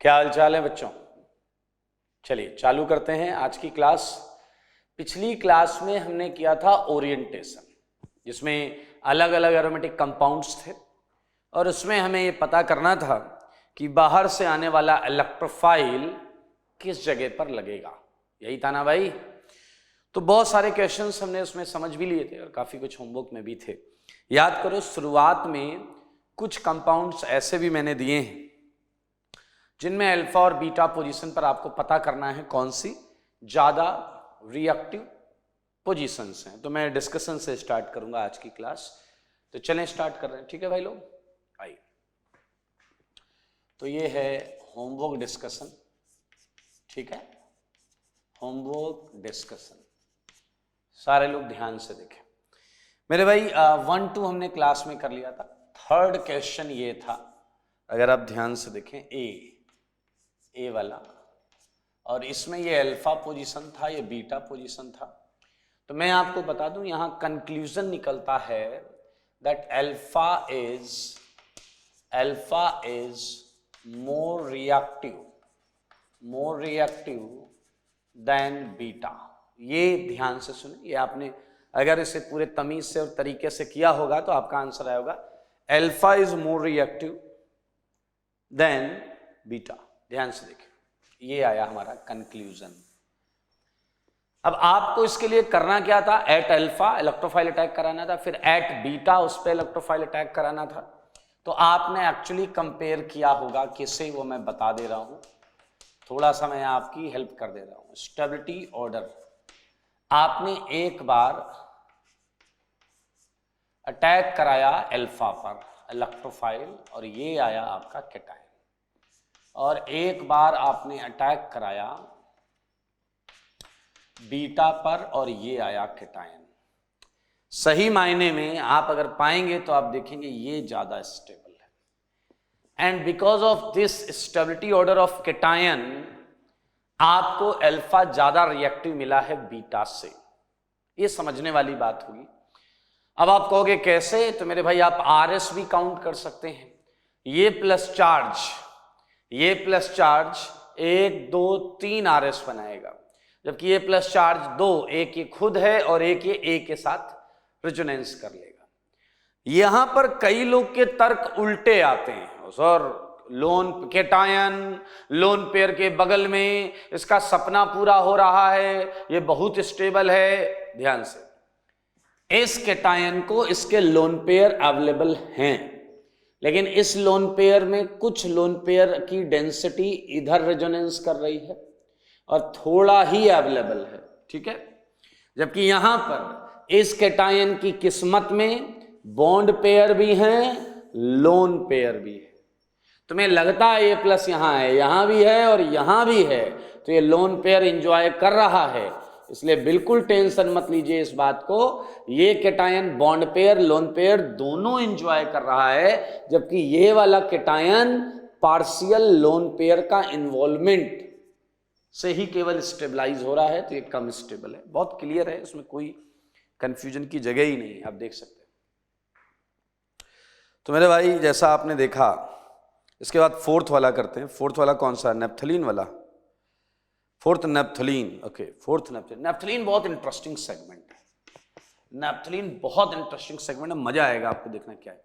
क्या हाल चाल है बच्चों। चलिए चालू करते हैं आज की क्लास। पिछली क्लास में हमने किया था ओरिएंटेशन, जिसमें अलग अलग एरोमेटिक कंपाउंड्स थे और उसमें हमें ये पता करना था कि बाहर से आने वाला इलेक्ट्रोफाइल किस जगह पर लगेगा। यही था ना भाई। तो बहुत सारे क्वेश्चंस हमने उसमें समझ भी लिए थे और काफ़ी कुछ होमवर्क में भी थे। याद करो, शुरुआत में कुछ कंपाउंड्स ऐसे भी मैंने दिए हैं जिनमें अल्फा और बीटा पोजीशन पर आपको पता करना है कौन सी ज़्यादा रिएक्टिव पोजीशंस हैं। तो मैं डिस्कशन से स्टार्ट करूंगा आज की क्लास। तो चलें स्टार्ट कर रहे हैं, ठीक है भाई लोग, आइए। तो ये है होमवर्क डिस्कशन, ठीक है, होमवर्क डिस्कशन। सारे लोग ध्यान से देखें मेरे भाई। 1 2 हमने क्लास में कर लिया था। थर्ड क्वेश्चन ये था, अगर आप ध्यान से देखें, ए वाला, और इसमें ये अल्फा पोजीशन था, ये बीटा पोजीशन था। तो मैं आपको बता दूं, यहां कंक्लूजन निकलता है that alpha is more reactive than beta. ये ध्यान से सुने, ये आपने अगर इसे पूरे तमीज से और तरीके से किया होगा तो आपका आंसर आएगा alpha is more reactive than beta. ध्यान से देखिए, ये आया हमारा कंक्लूजन। अब आपको इसके लिए करना क्या था, एट अल्फा इलेक्ट्रोफाइल अटैक कराना था, फिर एट बीटा उस पर इलेक्ट्रोफाइल अटैक कराना था। तो आपने एक्चुअली कंपेयर किया होगा किसे, वो मैं बता दे रहा हूं, थोड़ा सा मैं आपकी हेल्प कर दे रहा हूं। स्टेबिलिटी ऑर्डर, आपने एक बार अटैक कराया अल्फा पर इलेक्ट्रोफाइल और ये आया आपका कैटायन, और एक बार आपने अटैक कराया बीटा पर और ये आया कैटायन। सही मायने में आप अगर पाएंगे तो आप देखेंगे ये ज्यादा स्टेबल है, and because of this stability order of cation आपको अल्फा ज्यादा रिएक्टिव मिला है बीटा से। ये समझने वाली बात होगी। अब आप कहोगे कैसे, तो मेरे भाई आप आरएस भी काउंट कर सकते हैं। ये प्लस चार्ज 1 2 3 आरएस बनाएगा, जबकि ये प्लस चार्ज 2, एक ये खुद है और एक ये ए के साथ रेजोनेंस कर लेगा। यहां पर कई लोग के तर्क उल्टे आते हैं, sir loan cation lone pair के बगल में, इसका सपना पूरा हो रहा है, ये बहुत स्टेबल है। ध्यान से, इस कैटायन को इसके लोन पेयर अवेलेबल हैं, लेकिन इस लोन पेयर में कुछ लोन पेयर की डेंसिटी इधर रेजोनेंस कर रही है और थोड़ा ही अवेलेबल है, ठीक है। जबकि यहां पर इस कैटायन की किस्मत में बॉन्ड पेयर भी हैं, लोन पेयर भी है। तुम्हें लगता है ये प्लस यहां है, यहां भी है और यहां भी है, तो ये लोन पेयर एंजॉय कर रहा है, इसलिए बिल्कुल टेंशन मत लीजिए इस बात को। ये cation bond pair lone pair दोनों एंजॉय कर रहा है, जबकि ये वाला कैटायन पार्शियल लोन पेयर का इन्वॉल्वमेंट से ही केवल स्टेबलाइज हो रहा है, तो ये कम स्टेबल है। बहुत क्लियर है, उसमें कोई कंफ्यूजन की जगह ही नहीं है, आप देख सकते हैं। तो मेरे भाई जैसा आपने देखा, इसके बाद फोर्थ वाला करते हैं। फोर्थ वाला कौन सा, नेप्थलीन वाला, fourth naphthalene. Okay, fourth naphthalene. Naphthalene बहुत इंटरेस्टिंग सेगमेंट है, नेप्थलीन बहुत इंटरेस्टिंग सेगमेंट है, मजा आएगा आपको देखना क्या है।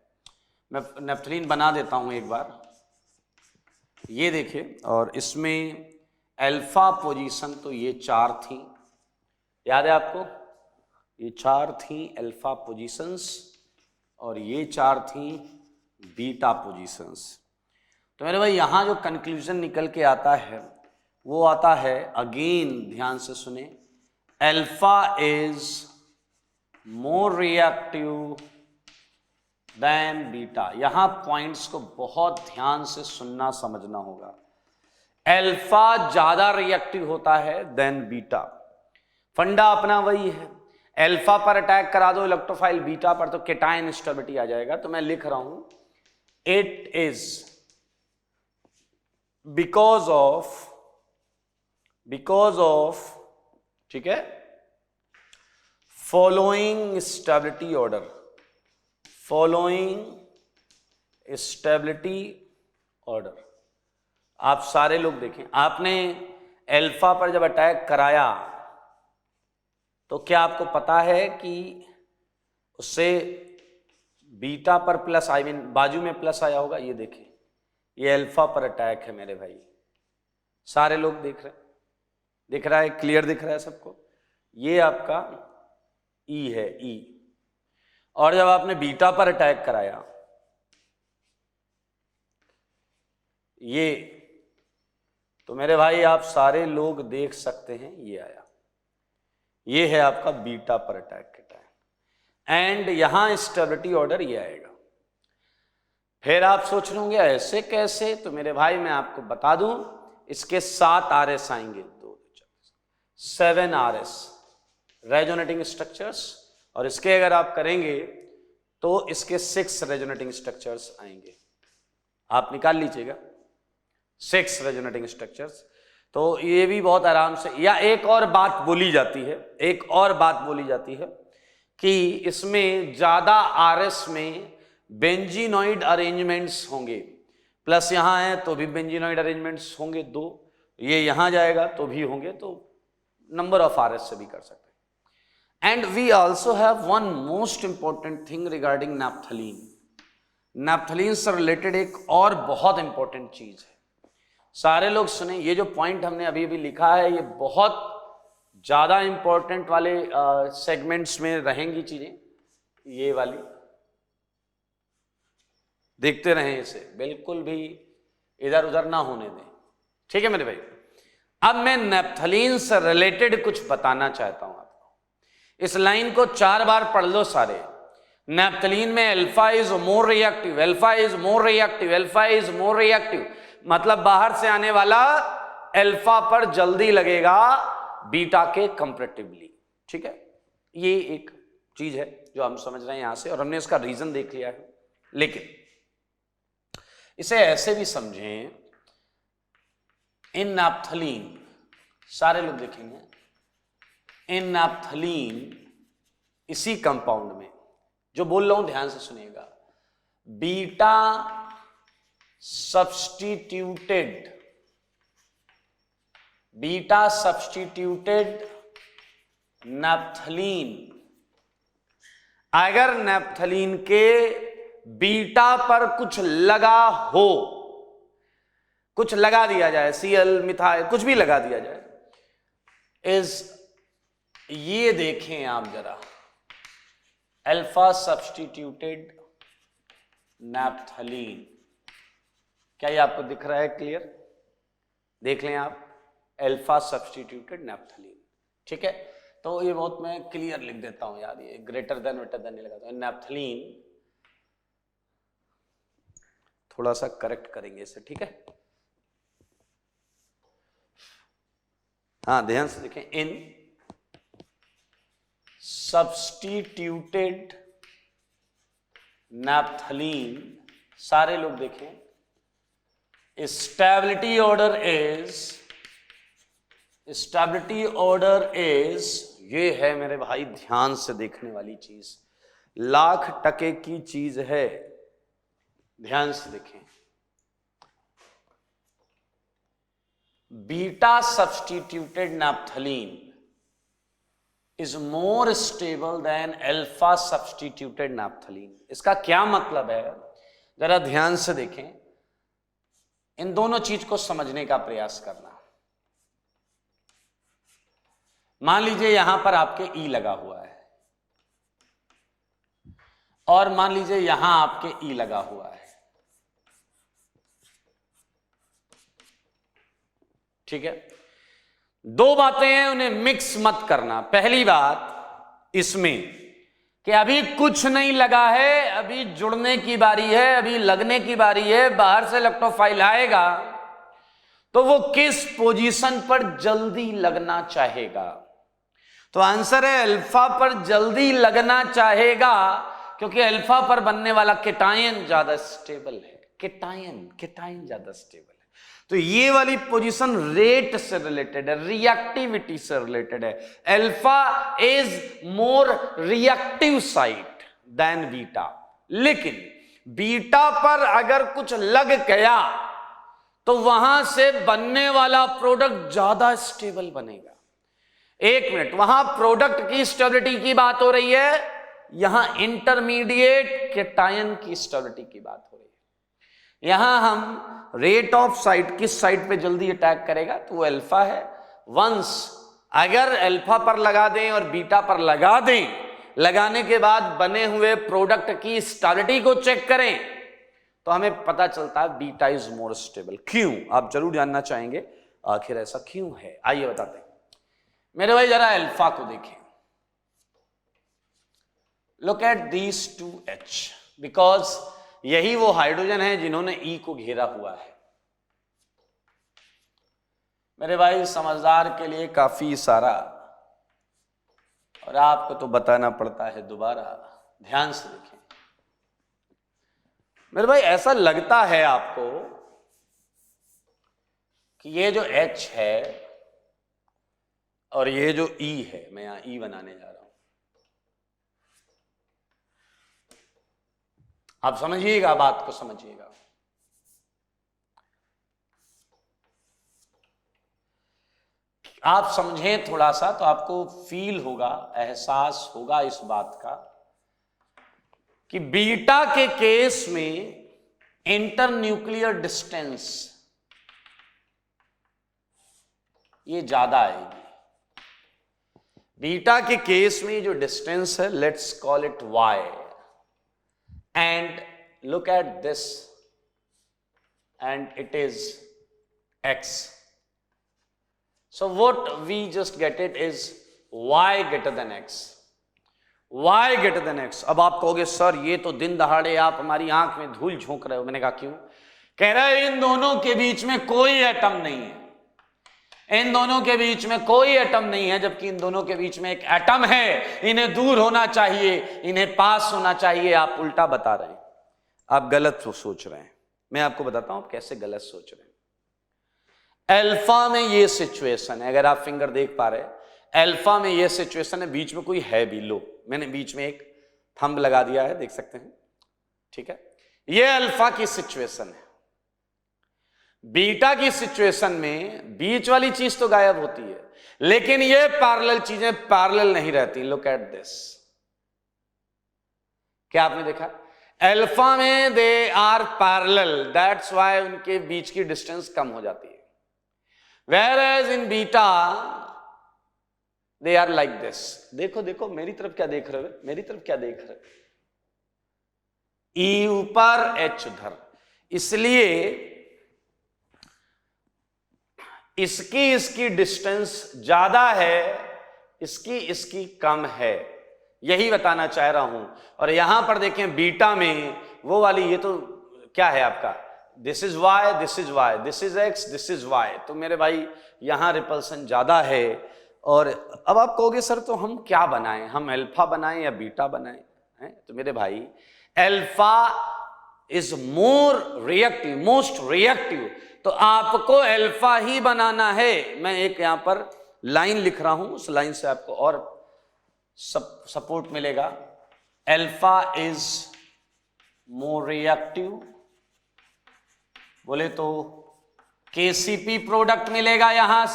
मैं नेप्थलीन बना देता हूं एक बार, ये देखिए, और इसमें अल्फा पोजीशन तो ये 4 थी, याद है आपको, ये 4 थी अल्फा पोजीशंस और ये 4 थी बीटा पोजीशंस। तो मेरे भाई यहां जो कंक्लूजन निकल के आता है वो आता है, अगेन ध्यान से सुने, alpha is more reactive than beta. यहां पॉइंट्स को बहुत ध्यान से सुनना समझना होगा। अल्फा ज्यादा रिएक्टिव होता है देन बीटा, फंडा अपना वही है। अल्फा पर अटैक करा दो इलेक्ट्रोफाइल बीटा पर तो कैटायन स्टेबिलिटी आ जाएगा। तो मैं लिख रहा हूं, इट इज बिकॉज ऑफ, ठीक है, फॉलोइंग स्टेबिलिटी ऑर्डर आप सारे लोग देखें, आपने अल्फा पर जब अटैक कराया तो क्या आपको पता है कि उससे बीटा पर प्लस, आई मीन बाजू में प्लस आया होगा? ये देखें, ये अल्फा पर अटैक है मेरे भाई, सारे लोग देख रहे हैं, दिख रहा है, क्लियर दिख रहा है सबको? ये आपका ई है, ई। और जब आपने बीटा पर अटैक कराया ये, तो मेरे भाई आप सारे लोग देख सकते हैं ये आया, ये है आपका बीटा पर अटैक के टाइम, एंड यहां स्टेबिलिटी ऑर्डर ये आएगा। फिर आप सोच रहे होंगे ऐसे कैसे, तो मेरे भाई मैं आपको बता दूं, इसके 7 RS आएंगे, 7 RS रेजोनेटिंग स्ट्रक्चर्स, और इसके अगर आप करेंगे तो इसके 6 रेजोनेटिंग स्ट्रक्चर्स आएंगे, आप निकाल लीजिएगा 6 रेजोनेटिंग स्ट्रक्चर्स। तो ये भी बहुत आराम से, या एक और बात बोली जाती है, एक और बात बोली जाती है कि इसमें ज्यादा RS में बेंजीनॉइड अरेंजमेंट्स होंगे, प्लस यहां है तो भी बेंजीनॉइड अरेंजमेंट्स होंगे 2, ये यहां जाएगा तो भी होंगे, तो नंबर ऑफ RS से भी कर सकते हैं। And we also have one most important thing regarding naphthalene. Naphthalene से रिलेटेड एक और बहुत इंपॉर्टेंट चीज है, सारे लोग सुने, ये जो पॉइंट हमने अभी अभी लिखा है ये बहुत ज्यादा इंपॉर्टेंट वाले सेगमेंट्स में रहेंगी चीजें, ये वाली देखते रहें, इसे बिल्कुल भी इधर उधर ना होने दें, ठीक है मेरे भाई। अब मैं नैप्थलीन से रिलेटेड कुछ बताना चाहता हूं आपको, इस लाइन को 4 बार पढ़ लो सारे। नैप्थलीन में alpha is more reactive, alpha is more reactive, alpha is more reactive, मतलब बाहर से आने वाला अल्फा पर जल्दी लगेगा बीटा के कंपैरेटिवली, ठीक है। ये एक चीज है जो हम समझ रहे हैं यहां से, और हमने इसका रीजन देख लिया है। लेकिन इसे ऐसे भी समझें, इन नैप्थलीन, सारे लोग देखेंगे, इन नैप्थलीन इसी कंपाउंड में, जो बोल रहा हूं ध्यान से सुनिएगा, beta substituted, beta substituted naphthalene, अगर नैप्थलीन के बीटा पर कुछ लगा हो, कुछ लगा दिया जाए, Cl मिथाइल कुछ भी लगा दिया जाए, इज, ये देखें आप जरा, अल्फा सब्स्टिट्यूटेड नैप्थलीन, क्या ये आपको दिख रहा है क्लियर? देख लें आप, अल्फा सब्स्टिट्यूटेड नैप्थलीन, ठीक है। तो ये बहुत मैं क्लियर लिख देता हूं यार, ये ग्रेटर देन वेटर देन नहीं लगाता, नैप्थलीन थोड़ा सा करेक्ट करेंगे इसे, ठीक है। हाँ ध्यान से देखें, इन सब्स्टिट्यूटेड नैप्थलीन, सारे लोग देखें, स्टेबिलिटी ऑर्डर इज, ये है मेरे भाई ध्यान से देखने वाली चीज, लाख टके की चीज है, ध्यान से देखें। Beta substituted naphthalene is more stable then alpha substituted naphthalene. इसका क्या मतलब है, जरा ध्यान से देखें, इन दोनों चीज को समझने का प्रयास करना। मान लीजिए यहां पर आपके ई लगा हुआ है, और मान लीजिए यहां आपके ई लगा हुआ है, ठीक है। 2 बातें हैं, उन्हें मिक्स मत करना। पहली बात इसमें कि अभी कुछ नहीं लगा है, अभी जुड़ने की बारी है, अभी लगने की बारी है, बाहर से इलेक्ट्रोफाइल आएगा तो वो किस पोजीशन पर जल्दी लगना चाहेगा? तो आंसर है अल्फा पर जल्दी लगना चाहेगा, क्योंकि अल्फा पर बनने वाला केटायन ज्यादा स्टेबल है, केटायन ज्यादा स्टेबल है। तो ये वाली पोजीशन रेट से रिलेटेड है, रिएक्टिविटी से रिलेटेड है। Alpha is more reactive site than beta, लेकिन बीटा पर अगर कुछ लग गया तो वहां से बनने वाला प्रोडक्ट ज्यादा स्टेबल बनेगा। एक मिनट, वहां प्रोडक्ट की स्टेबिलिटी की बात हो रही है, यहां इंटरमीडिएट कैटायन की स्टेबिलिटी की बात हो रही है। यहां हम रेट ऑफ साइट, किस साइट पे जल्दी अटैक करेगा, तो वो अल्फा है। वंस अगर अल्फा पर लगा दें और बीटा पर लगा दें, लगाने के बाद बने हुए प्रोडक्ट की स्टेबिलिटी को चेक करें तो हमें पता चलता है बीटा इज मोर स्टेबल। क्यों, आप जरूर जानना चाहेंगे आखिर ऐसा क्यों है। आइए बताते हैं। मेरे भाई जरा अल्फा को देखें, look at these two H, because यही वो हाइड्रोजन है जिन्होंने E को घेरा हुआ है। मेरे भाई समझदार के लिए काफी सारा, और आपको तो बताना पड़ता है दोबारा, ध्यान से देखें। मेरे भाई ऐसा लगता है आपको कि ये जो H है और ये जो E है, मैं यहां E बनाने जा रहा हूं, आप समझिएगा, बात को समझिएगा। आप समझें थोड़ा सा तो आपको फील होगा, एहसास होगा इस बात का कि बीटा के केस में इंटरन्यूक्लियर डिस्टेंस ये ज्यादा आएगी। बीटा के केस में जो डिस्टेंस है, let's call it y, and look at this, and it is x. So what we just get it is y greater than x. y greater than x. अब आप कहोगे सर ये तो दिन दहाड़े आप हमारी आंख में धूल झोंक रहे हो। मैंने कहा क्यों? कह रहा है इन दोनों के बीच में कोई एटम नहीं है, इन दोनों के बीच में कोई एटम नहीं है, जबकि इन दोनों के बीच में एक एटम है। इन्हें दूर होना चाहिए, इन्हें पास होना चाहिए। आप उल्टा बता रहे हैं, आप गलत सोच रहे हैं। मैं आपको बताता हूं आप कैसे गलत सोच रहे हैं। अल्फा में ये सिचुएशन है, अगर आप फिंगर देख पा रहे हैं, अल्फा में ये सिचुएशन है, बीच में कोई है भी, लो मैंने बीच में एक थंब लगा दिया है, देख सकते हैं, ठीक है। ये अल्फा की सिचुएशन है। बीटा की सिचुएशन में बीच वाली चीज तो गायब होती है, लेकिन ये पैरेलल चीजें पैरेलल नहीं रहती। लुक एट दिस, क्या आपने देखा? अल्फा में they are parallel, that's why उनके बीच की डिस्टेंस कम हो जाती है। Whereas in beta they are like this. देखो देखो मेरी तरफ क्या देख रहे हो, मेरी तरफ क्या देख रहे हो? E ऊपर H उधर, इसलिए इसकी डिस्टेंस ज्यादा है, इसकी कम है, यही बताना चाह रहा हूं। और यहां पर देखें बीटा में वो वाली, ये तो क्या है आपका, this is Y, this is Y, this is X, this is Y, तो मेरे भाई यहां रिपल्सन ज्यादा है। और अब आप कहोगे सर तो हम क्या बनाएं, हम अल्फा बनाएं या बीटा बनाएं? हैं? तो मेरे भाई alpha is more reactive, most reactive, तो आपको अल्फा ही बनाना है। मैं एक यहां पर लाइन लिख रहा हूं, उस लाइन से आपको और सपोर्ट मिलेगा। अल्फा इज मोर रिएक्टिव, बोले तो केसीपी प्रोडक्ट मिलेगा, यहां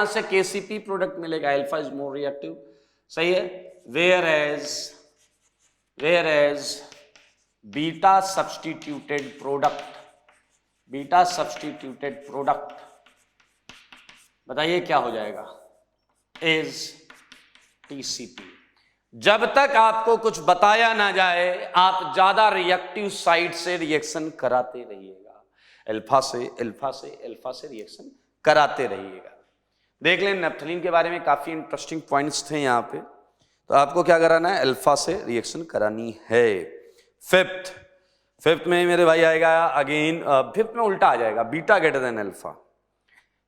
से केसीपी प्रोडक्ट मिलेगा। अल्फा इज मोर रिएक्टिव, सही है। Where as beta substituted product, बताइए क्या हो जाएगा, इज टीसीपी। जब तक आपको कुछ बताया ना जाए, आप ज्यादा रिएक्टिव साइड से रिएक्शन कराते रहिएगा, अल्फा से रिएक्शन कराते रहिएगा। देख लें नैप्थलीन के बारे में काफी इंटरेस्टिंग पॉइंट्स थे यहाँ पे, तो आपको क्या कराना है, अल्फा से रिएक्शन करानी है। फिफ्थ में मेरे भाई आएगा अगेन, फिफ्थ में उल्टा आ जाएगा, beta greater than alpha.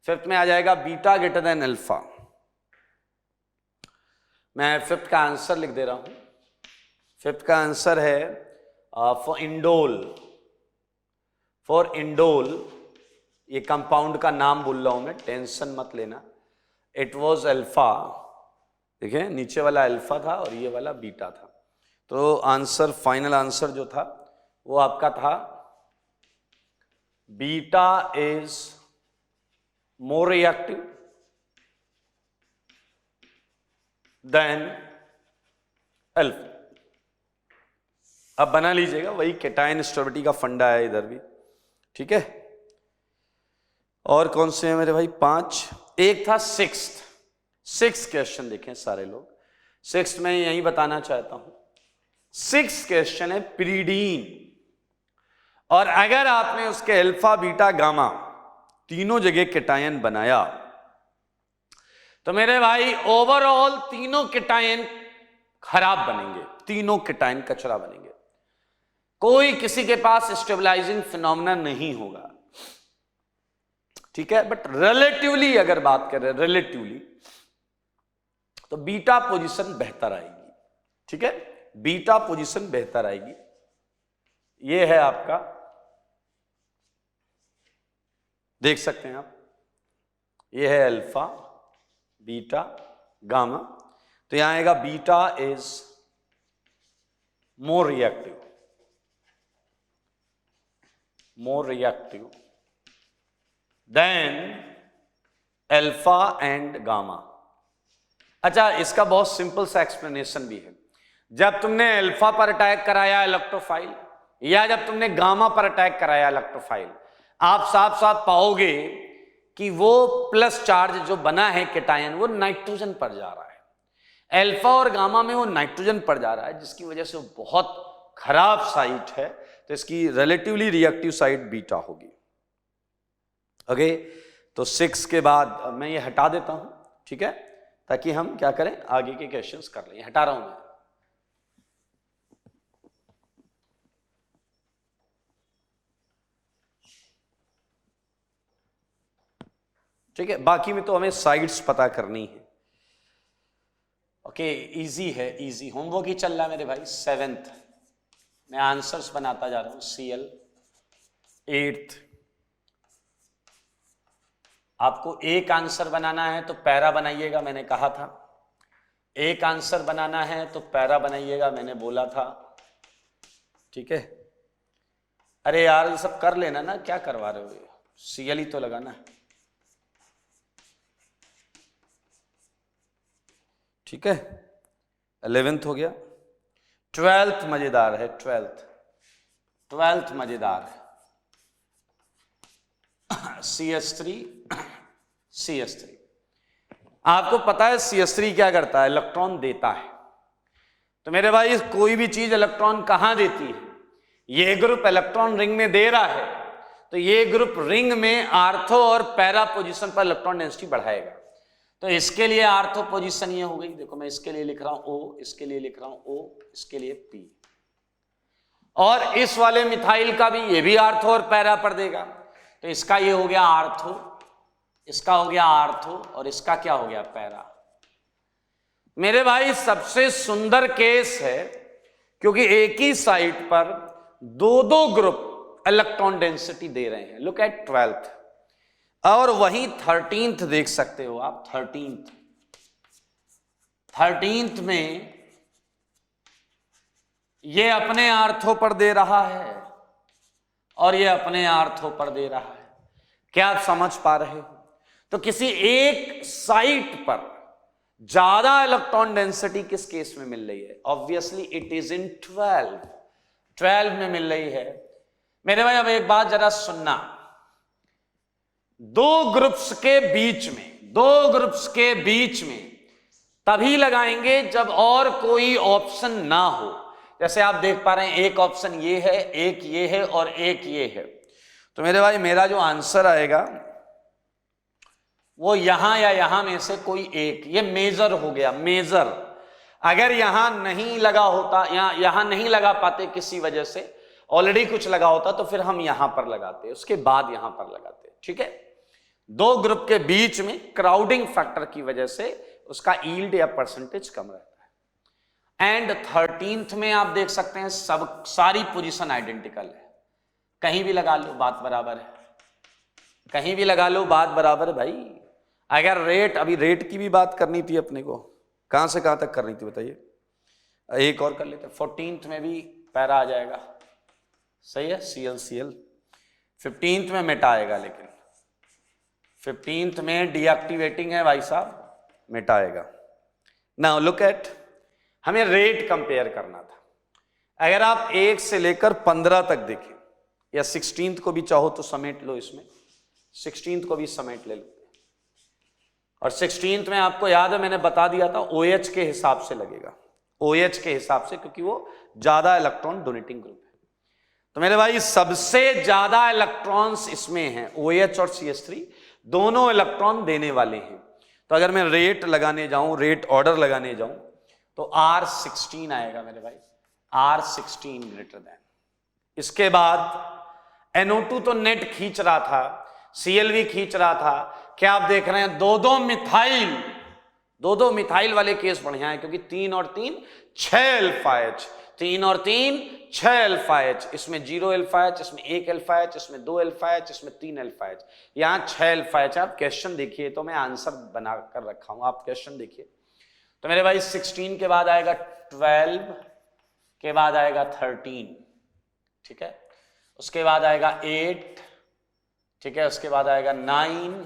Fifth में आ जाएगा बीटा ग्रेटर देन अल्फा। मैं फिफ्थ का आंसर लिख दे रहा हूं। फिफ्थ का आंसर है फॉर इंडोल, ये कंपाउंड का नाम बोल रहा हूं मैं, टेंशन मत लेना। इट वॉज अल्फा, देखिए नीचे वाला अल्फा था और ये वाला बीटा था। तो आंसर, फाइनल आंसर जो था वो आपका था beta is more reactive than alpha. अब बना लीजिएगा, वही केटायन स्टेबिलिटी का फंडा है इधर भी, ठीक है। और कौन से हैं मेरे भाई? 5। एक था सिक्स क्वेश्चन देखें सारे लोग। सिक्स में यही बताना चाहता हूं, 6 क्वेश्चन है पिरीडीन, और अगर आपने उसके अल्फा बीटा गामा तीनों जगह केटायन बनाया तो मेरे भाई ओवरऑल तीनों केटायन खराब बनेंगे, तीनों केटायन कचरा बनेंगे, कोई किसी के पास स्टेबलाइजिंग फिनोमेना नहीं होगा, ठीक है। बट रिलेटिवली अगर बात करें, रिलेटिवली तो बीटा पोजीशन बेहतर आएगी, ठीक है, बीटा पोजीशन बेहतर आएगी। ये है आपका, देख सकते हैं आप, ये है अल्फा बीटा गामा, तो यहां आएगा beta is more reactive than alpha and gamma. अच्छा, इसका बहुत सिंपल सा एक्सप्लेनेशन भी है। जब तुमने अल्फा पर अटैक कराया इलेक्ट्रोफाइल, या जब तुमने गामा पर अटैक कराया इलेक्ट्रोफाइल, आप साफ साफ पाओगे कि वो प्लस चार्ज जो बना है केटायन वो नाइट्रोजन पर जा रहा है। अल्फा और गामा में वो नाइट्रोजन पर जा रहा है, जिसकी वजह से वो बहुत खराब साइट है, तो इसकी रिलेटिवली रिएक्टिव साइट बीटा होगी। ओके, तो 6 के बाद मैं ये हटा देता हूं, ठीक है, ताकि हम क्या करें, आगे के क्वेश्चंस कर लें। हटा रहा हूं मैं। ठीक है, बाकी में तो हमें साइड्स पता करनी है। ओके, इजी है, इजी होमवर्क ही चल रहा है मेरे भाई। 7th मैं आंसर्स बनाता जा रहा हूं। Cl 8th आपको एक आंसर बनाना है तो पैरा बनाइएगा, मैंने कहा था। एक आंसर बनाना है तो पैरा बनाइएगा, मैंने बोला था, ठीक है। अरे यार ये सब कर लेना ना, क्या करवा रहे हो? Cl ही तो लगाना है, ठीक है। 11th हो गया। 12th मजेदार है, 12th मजेदार है। CH3 आपको पता है CH3 क्या करता है? इलेक्ट्रॉन देता है। तो मेरे भाई कोई भी चीज इलेक्ट्रॉन कहां देती है? ये ग्रुप इलेक्ट्रॉन रिंग में दे रहा है, तो ये ग्रुप रिंग में आर्थो और पैरा पोजीशन पर इलेक्ट्रॉन डेंसिटी बढ़ाएगा। तो इसके लिए आर्थो पोजीशन ये हो गई, देखो मैं इसके लिए लिख रहा हूं O, इसके लिए लिख रहा हूं O, इसके लिए P, और इस वाले मिथाइल का भी ये भी आर्थो और पैरा पर देगा, तो इसका ये हो गया आर्थो, इसका हो गया आर्थो, और इसका क्या हो गया? पैरा। मेरे भाई सबसे सुंदर केस है, क्योंकि एक ही साइट पर दो ग्रुप इलेक्ट्रॉन डेंसिटी दे रहे हैं। लुक एट 12th, और वहीं 13th देख सकते हो आप। 13th में ये अपने आर्थो पर दे रहा है और ये अपने आर्थो पर दे रहा है। क्या आप समझ पा रहे हो? तो किसी एक साइट पर ज्यादा इलेक्ट्रॉन डेंसिटी किस केस में मिल रही है? ऑब्वियसली इट इज इन 12 में मिल रही है। मेरे भाई अब एक बात जरा सुनना, दो ग्रुप्स के बीच में तभी लगाएंगे जब और कोई ऑप्शन ना हो। जैसे आप देख पा रहे हैं, एक ऑप्शन ये है, एक ये है और एक ये है। तो मेरे भाई मेरा जो आंसर आएगा वो यहां या यहां में से कोई एक, ये मेजर हो गया, मेजर। अगर यहां नहीं लगा होता, यहां नहीं लगा पाते किसी वजह से, ऑलरेडी कुछ लगा होता, तो फिर हम यहां पर लगाते, उसके बाद यहां पर लगाते, ठीक है। दो ग्रुप के बीच में क्राउडिंग फैक्टर की वजह से उसका यील्ड या परसेंटेज कम रहता है। एंड 13th में आप देख सकते हैं सारी पोजीशन आइडेंटिकल है, कहीं भी लगा लो बात बराबर है, कहीं भी लगा लो बात बराबर है भाई। अगर अभी रेट की भी बात करनी थी अपने को, कहां से कहां तक करनी थी बताइए? एक और कर लेते हैं। 14th में भी पैरा आ जाएगा, सही है, Cl 15th में मेटा आएगा, लेकिन 15th में डीएक्टिवेटिंग है भाई साहब, मेटा आएगा। नाउ लुक एट, हमें रेट कंपेयर करना था। अगर आप 1 से लेकर 15 तक देखें, या 16th को भी चाहो तो समेट लो, इसमें 16th को भी समेट ले लो। और 16th में आपको याद है मैंने बता दिया था OH के हिसाब से लगेगा, OH के हिसाब से, क्योंकि वो ज्यादा इलेक्ट्रॉन डोनेटिंग ग्रुप है। तो मेरे भाई सबसे ज्यादा इलेक्ट्रॉन्स इसमें हैं, OH और CH3 दोनों इलेक्ट्रॉन देने वाले हैं। तो अगर मैं रेट लगाने जाऊं, रेट ऑर्डर लगाने जाऊं, तो R16 आएगा मेरे भाई, R16 ग्रेटर देन। इसके बाद NO2 तो नेट खींच रहा था, Cl भी खींच रहा था। क्या आप देख रहे हैं, दो दो मिथाइल वाले केस बढ़िया है, क्योंकि 3 और 3 6 अल्फा H, 3 और 3 6 अल्फा H, इसमें 0 अल्फा H, इसमें 1 अल्फा H, इसमें 2 अल्फा H, इसमें 3 अल्फा H, यहां 6 अल्फा H। आप क्वेश्चन देखिए, तो मैं आंसर बना कर रखा हूं, आप क्वेश्चन देखिए। तो मेरे भाई 16 के बाद आएगा 12, के बाद आएगा 13, ठीक है, उसके बाद आएगा 8, ठीक है, उसके बाद आएगा 9,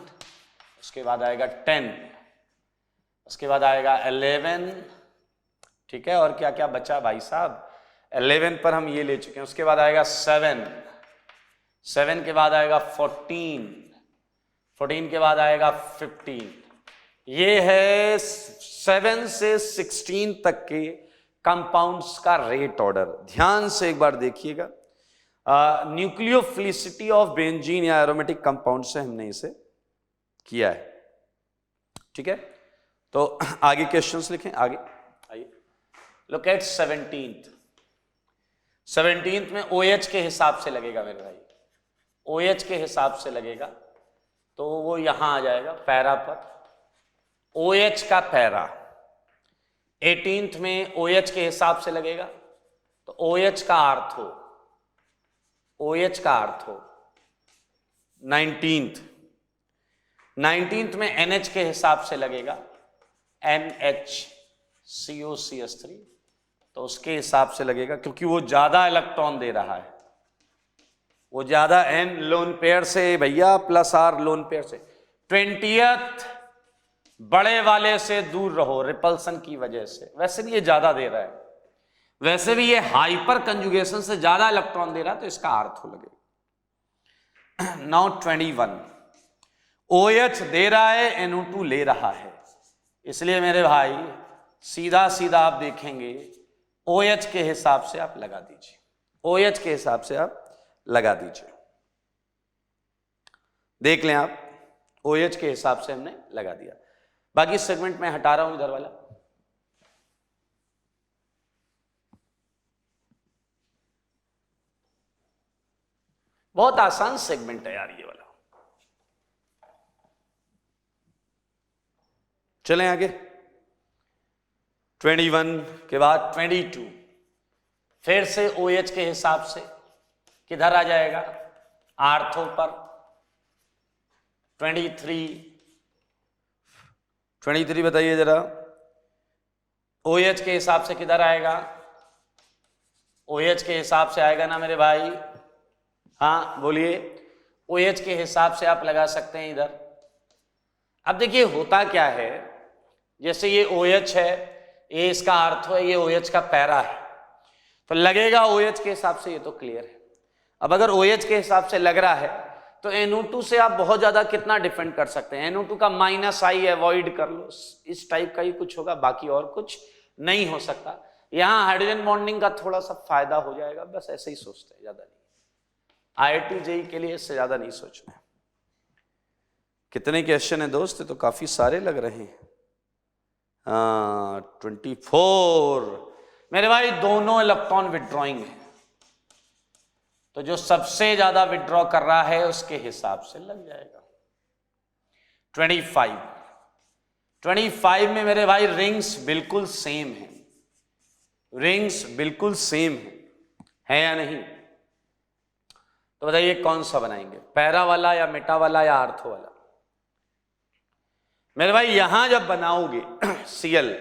उसके बाद आएगा 10, उसके बाद आएगा 11, ठीक है, और क्या क्या बचा भाई साहब, 11 पर हम ये ले चुके हैं। उसके बाद आएगा 7, 7 के बाद आएगा 14, 14 के बाद आएगा 15। ये है 7 से 16 तक के कंपाउंड्स का रेट ऑर्डर। ध्यान से एक बार देखिएगा, न्यूक्लियोफिलिसिटी ऑफ बेंजीन या एरोमेटिक कंपाउंड से हमने इसे किया है, ठीक है। तो आगे क्वेश्चंस लिखें, आगे आइए। लुक एट 17th में OH के हिसाब से लगेगा मेरे भाई, OH के हिसाब से लगेगा, तो वो यहां आ जाएगा पैरा पर, OH का पैरा। 18th में OH के हिसाब से लगेगा, तो OH का आर्थो, OH का आर्थो। 19th में NH के हिसाब से लगेगा, NHCOCH3, तो उसके हिसाब से लगेगा, क्योंकि वो ज्यादा इलेक्ट्रॉन दे रहा है, वो ज्यादा N लोन पेयर से भैया प्लस R लोन पेयर से। 20th बड़े वाले से दूर रहो रिपल्सन की वजह से, वैसे भी ये ज्यादा दे रहा है, वैसे भी ये हाइपर कंजुगेशन से ज्यादा इलेक्ट्रॉन दे रहा है, तो इसका अर्थ हो लगेगा। नाउ 21, OH दे रहा है, NO2 ले रहा है, इसलिए मेरे भाई सीधा सीधा आप देखेंगे OH के हिसाब से आप लगा दीजिए, OH के हिसाब से आप लगा दीजिए। देख लें आप, OH के हिसाब से हमने लगा दिया। बाकी सेगमेंट में हटा रहा हूं इधर वाला। बहुत आसान सेगमेंट है यार ये वाला। चलें आगे। 21 के बाद 22 फिर से OH के हिसाब से किधर आ जाएगा, आर्थो पर। 23 बताइए जरा, OH के हिसाब से किधर आएगा, OH के हिसाब से आएगा ना मेरे भाई, हाँ बोलिए। OH के हिसाब से आप लगा सकते हैं इधर। अब देखिए होता क्या है, जैसे ये OH है, ये इसका आर्थो है, ये OH का पैरा है, तो लगेगा OH के हिसाब से, ये तो क्लियर है। अब अगर OH के हिसाब से लग रहा है तो NO2 से आप बहुत ज्यादा कितना डिफेंड कर सकते हैं, NO2 का -I अवॉइड कर लो, इस टाइप का ही कुछ होगा, बाकी और कुछ नहीं हो सकता। यहां हाइड्रोजन बॉन्डिंग का थोड़ा सा फायदा हो जाएगा, बस ऐसे ही सोचते हैं, ज्यादा नहीं। IIT JEE के लिए इससे ज्यादा नहीं सोचना है। कितने क्वेश्चन है दोस्त, तो काफी सारे लग रहे हैं। 24 मेरे भाई, दोनों इलेक्ट्रॉन विड्रॉइंग है, तो जो सबसे ज्यादा विड्रॉ कर रहा है उसके हिसाब से लग जाएगा। 25 में मेरे भाई रिंग्स बिल्कुल सेम है, रिंग्स बिल्कुल सेम है या नहीं, तो बताइए कौन सा बनाएंगे, पैरा वाला या मेटा वाला या आर्थो वाला। मेरे भाई यहां जब बनाओगे Cl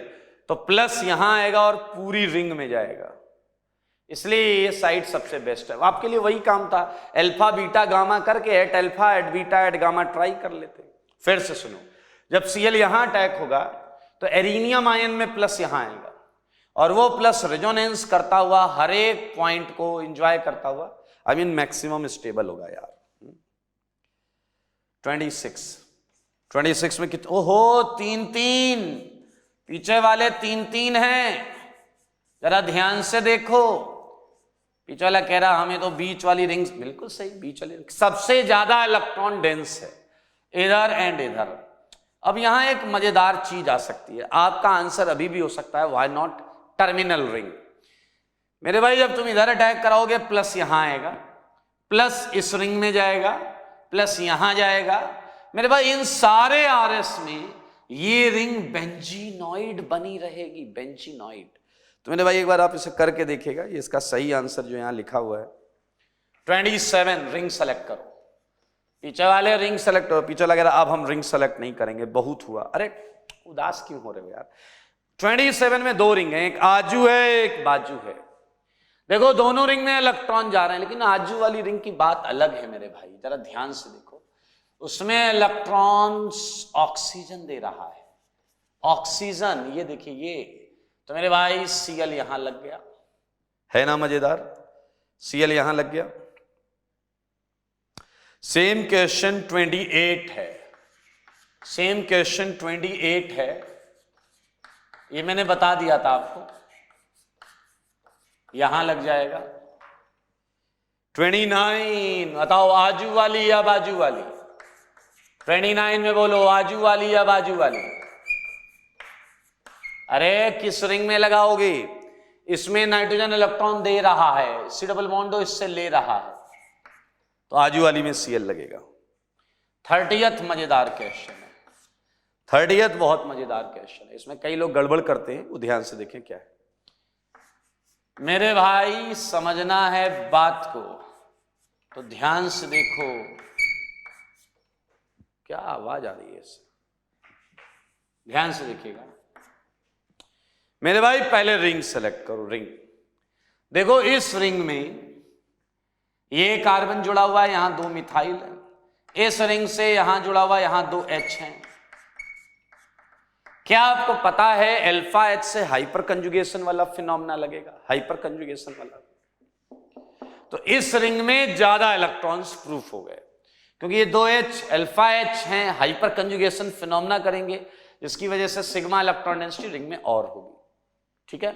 तो प्लस यहां आएगा और पूरी रिंग में जाएगा, इसलिए ये साइट सबसे बेस्ट है। आपके लिए वही काम था, अल्फा बीटा गामा करके at alpha at beta at gamma try कर लेते। फिर से सुनो, जब Cl यहां अटैक होगा तो एरिनियम आयन में प्लस यहां आएगा और वो प्लस रेजोनेंस करता हुआ हर एक पॉइंट को एंजॉय करता हुआ मैक्सिमम स्टेबल होगा यार। 26 में कितने, ओहो 3-3, पीछे वाले 3-3 हैं, जरा ध्यान से देखो। पीछे वाला कह रहा हमें तो बीच वाली रिंग्स, बिल्कुल सही, बीच वाली रिंग सबसे ज्यादा इलेक्ट्रॉन डेंस है, इधर एंड इधर। अब यहां एक मजेदार चीज आ सकती है, आपका आंसर अभी भी हो सकता है व्हाई नॉट टर्मिनल रिंग। मेरे भाई जब तुम इधर अटैक कराओगे प्लस यहां आएगा, प्लस इस रिंग में जाएगा, प्लस यहां जाएगा। मेरे भाई इन सारे आरएस में ये रिंग बेंजीनॉइड बनी रहेगी, बेंजीनॉइड। तो मेरे भाई एक बार आप इसे करके देखिएगा, ये इसका सही आंसर जो यहां लिखा हुआ है 27 रिंग सेलेक्ट करो। पीछे वाले रिंग सेलेक्ट करो, पीछे लग रहा अब हम रिंग सेलेक्ट नहीं करेंगे, बहुत हुआ। अरे उदास क्यों हो रहे हो यार। 27 में 2 रिंग है, एक आजू है एक बाजू है। देखो दोनों रिंग में इलेक्ट्रॉन जा रहे हैं, लेकिन आजू वाली रिंग की बात अलग है मेरे भाई, जरा ध्यान से देखो। उसमें इलेक्ट्रॉन्स ऑक्सीजन दे रहा है, ऑक्सीजन, ये देखिए ये। तो मेरे भाई Cl यहां लग गया, है ना मजेदार, Cl यहां लग गया। सेम क्वेश्चन 28 है, सेम क्वेश्चन 28 है, ये मैंने बता दिया था आपको, यहां लग जाएगा। 29 बताओ आजू वाली या बाजू वाली। 29 में बोलो आजू वाली या बाजू वाली। अरे किस रिंग में लगाओगे, इसमें नाइट्रोजन इलेक्ट्रॉन दे रहा है, सी डबल बॉन्ड इससे ले रहा है, तो आजू वाली में Cl लगेगा। 30th मजेदार क्वेश्चन है, 30th बहुत मजेदार क्वेश्चन है। इसमें कई लोग गड़बड़ करते हैं, वो ध्यान से देखें क्या है। मेरे भाई समझना है बात को, तो ध्यान से देखो। क्या आवाज आ रही है इससे, ध्यान से देखिएगा मेरे भाई। पहले रिंग सेलेक्ट करो, रिंग देखो, इस रिंग में ये कार्बन जुड़ा हुआ है, यहां 2 मिथाइल है। इस रिंग से यहां जुड़ा हुआ, यहां 2 H हैं। क्या आपको पता है अल्फा H से हाइपर कंजुगेशन वाला फिनोमेना लगेगा, हाइपर कंजुगेशन वाला। तो इस रिंग में ज्यादा इलेक्ट्रॉन्स प्रूफ हो गए, क्योंकि ये 2 H अल्फा H हैं, हाइपर कंजुगेशन फिनोमेना करेंगे, जिसकी वजह से सिग्मा इलेक्ट्रॉन डेंसिटी रिंग में और होगी। ठीक है,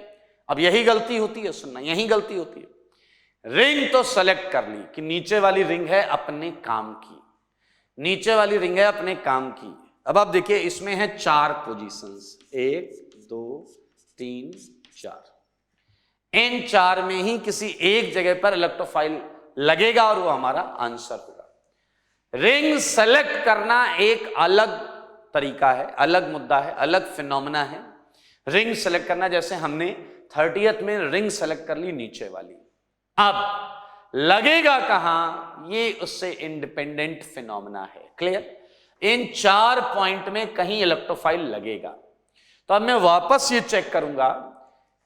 अब यही गलती होती है, सुनना, यही गलती होती है। रिंग तो सेलेक्ट कर ली कि नीचे वाली रिंग है अपने काम की, नीचे वाली रिंग है अपने काम की। अब आप देखिए इसमें है 4 पोजीशंस, 1 2 3 4। इन 4 में ही किसी एक जगह पर इलेक्ट्रोफाइल लगेगा और वो हमारा आंसर होगा। रिंग सेलेक्ट करना एक अलग तरीका है, अलग मुद्दा है, अलग फिनोमेना है। रिंग सेलेक्ट करना, जैसे हमने 30th में रिंग सेलेक्ट कर ली नीचे वाली, अब लगेगा कहां, ये उससे इंडिपेंडेंट फिनोमेना है। क्लियर, इन 4 पॉइंट में कहीं इलेक्ट्रोफाइल लगेगा। तो अब मैं वापस ये चेक करूंगा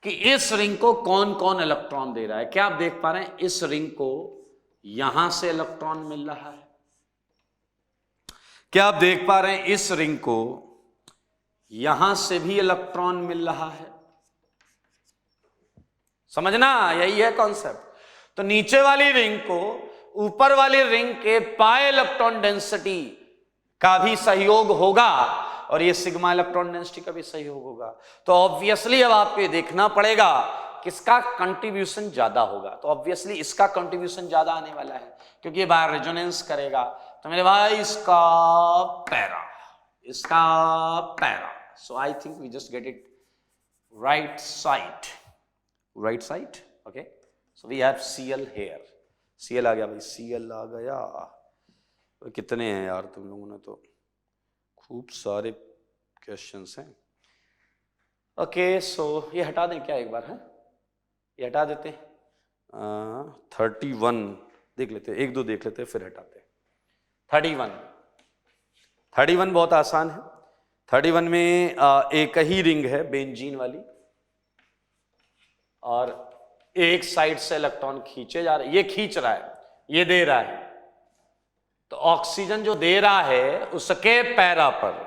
कि इस रिंग को कौन कौन इलेक्ट्रॉन दे रहा है। क्या आप देख पा रहे हैं, इस रिंग को यहां से इलेक्ट्रॉन मिल रहा है। क्या आप देख पा रहे हैं, इस रिंग को यहां से भी इलेक्ट्रॉन मिल रहा है। समझना, यही है कॉन्सेप्ट। तो नीचे वाली रिंग को ऊपर वाली रिंग के पाई इलेक्ट्रॉन डेंसिटी का भी सहयोग होगा और ये सिग्मा इलेक्ट्रॉन डेंसिटी का भी सहयोग होगा। तो ऑब्वियसली अब आपको ये देखना पड़ेगा किसका कंट्रीब्यूशन ज्यादा होगा। तो ऑब्वियसली इसका कंट्रीब्यूशन ज्यादा आने वाला है, क्योंकि ये बाहर रेजोनेंस करेगा। तो मेरे भाई इसका पैरा, इसका para. So I think we just get it right side, right side. Okay, so we have Cl here। Cl आ गया भाई, Cl आ गया। तो कितने हैं यार तुम लोगों ने, तो खूब सारे क्वेश्चंस हैं। ओके, सो ये हटा दें क्या एक बार, है ये हटा देते हैं। 31 देख लेते हैं, 1-2 देख लेते हैं फिर हटाते हैं। 31 बहुत आसान है। 31 में एक ही रिंग है बेंजीन वाली, और एक साइड से इलेक्ट्रॉन खींचे जा रहे, ये खींच रहा है, ये दे रहा है, तो ऑक्सीजन जो दे रहा है उसके पैरा पर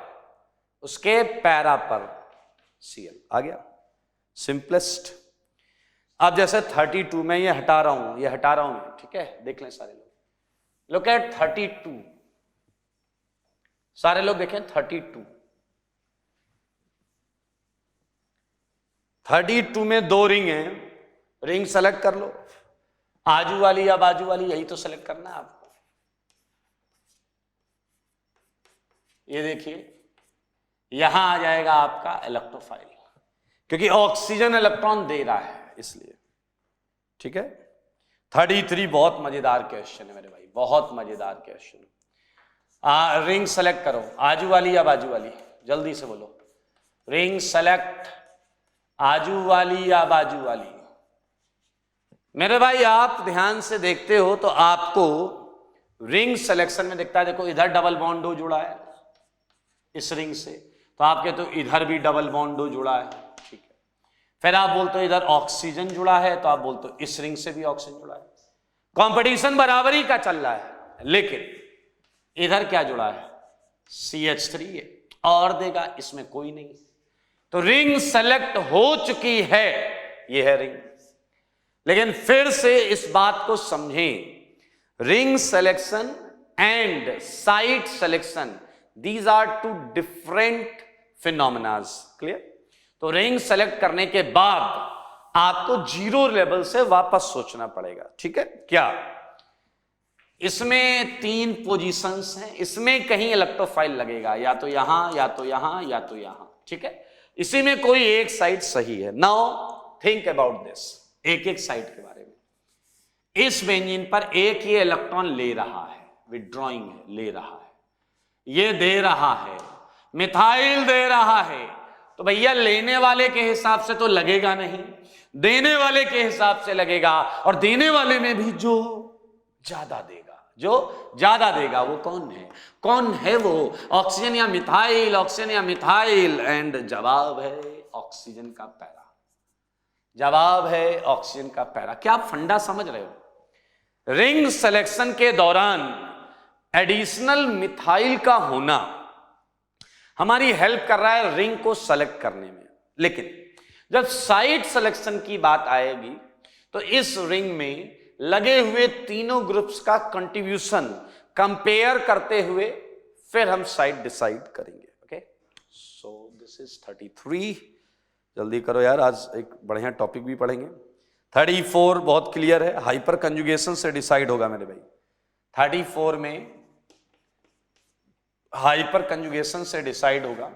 Cl आ गया, सिंपलेस्ट। अब जैसे 32 में ये हटा रहा हूं, ठीक है, देख लें सारे लोग, लुक एट 32, सारे लोग देखें 32 में 2 रिंग है, रिंग सेलेक्ट कर लो, आजू वाली या बाजू वाली, यही तो सेलेक्ट करना है आपको। ये देखिए यहां आ जाएगा आपका इलेक्ट्रोफाइल, क्योंकि ऑक्सीजन इलेक्ट्रॉन दे रहा है इसलिए, ठीक है। 33 बहुत मजेदार क्वेश्चन है मेरे भाई, बहुत मजेदार क्वेश्चन। रिंग सेलेक्ट करो, आजू वाली या बाजू वाली, जल्दी से बोलो, रिंग सेलेक्ट, आजू वाली या बाजू वाली। मेरे भाई आप ध्यान से देखते हो तो आपको रिंग सिलेक्शन में दिखता है, देखो इधर डबल बॉन्ड हो जुड़ा है इस रिंग से, तो आपके तो इधर भी डबल बॉन्ड हो जुड़ा है, ठीक है। फिर आप बोलते हो इधर ऑक्सीजन जुड़ा है, तो आप बोलते हो इस रिंग से भी ऑक्सीजन जुड़ा है। कंपटीशन बराबरी का चल रहा है, लेकिन इधर क्या जुड़ा है, CH3 है, और देगा, इसमें कोई नहीं, तो रिंग सेलेक्ट हो चुकी है, ये है रिंग। लेकिन फिर से इस बात को समझें, ring selection and site selection, these are 2 different phenomenas, clear. तो रिंग सेलेक्ट करने के बाद आपको 0 लेवल से वापस सोचना पड़ेगा, ठीक है। क्या इसमें 3 पोजीशंस हैं, इसमें कहीं इलेक्ट्रोफाइल लगेगा, या तो यहां या तो यहां या तो यहां, ठीक है। इसी में कोई एक साइड सही है। नाउ थिंक अबाउट दिस, एक एक साइड के बारे में। इस बेंजीन पर एक ये इलेक्ट्रॉन ले रहा है, विड्रॉइंग है, ले रहा है, ये दे रहा है, मिथाइल दे रहा है, तो भैया लेने वाले के हिसाब से तो लगेगा नहीं, देने वाले के हिसाब से लगेगा, और देने वाले में भी जो ज्यादा देगा वो कौन है वो, ऑक्सीजन या मिथाइल, ऑक्सीजन या मिथाइल, एंड जवाब है ऑक्सीजन का पैरा, जवाब है ऑक्सीजन का पैरा। क्या आप फंडा समझ रहे हो? रिंग सिलेक्शन के दौरान एडिशनल मिथाइल का होना हमारी हेल्प कर रहा है रिंग को सेलेक्ट करने में, लेकिन जब साइट सिलेक्शन की बात आएगी तो इस रिंग में लगे हुए तीनों ग्रुप्स का कंट्रीब्यूशन कंपेयर करते हुए फिर हम साइट डिसाइड करेंगे। ओके, सो दिस इज 33, जल्दी करो यार, आज एक बढ़िया टॉपिक भी पढ़ेंगे। 34 बहुत क्लियर है, हाइपर कंजुगेशन से डिसाइड होगा मेरे भाई। 34 में हाइपर कंजुगेशन से डिसाइड होगा,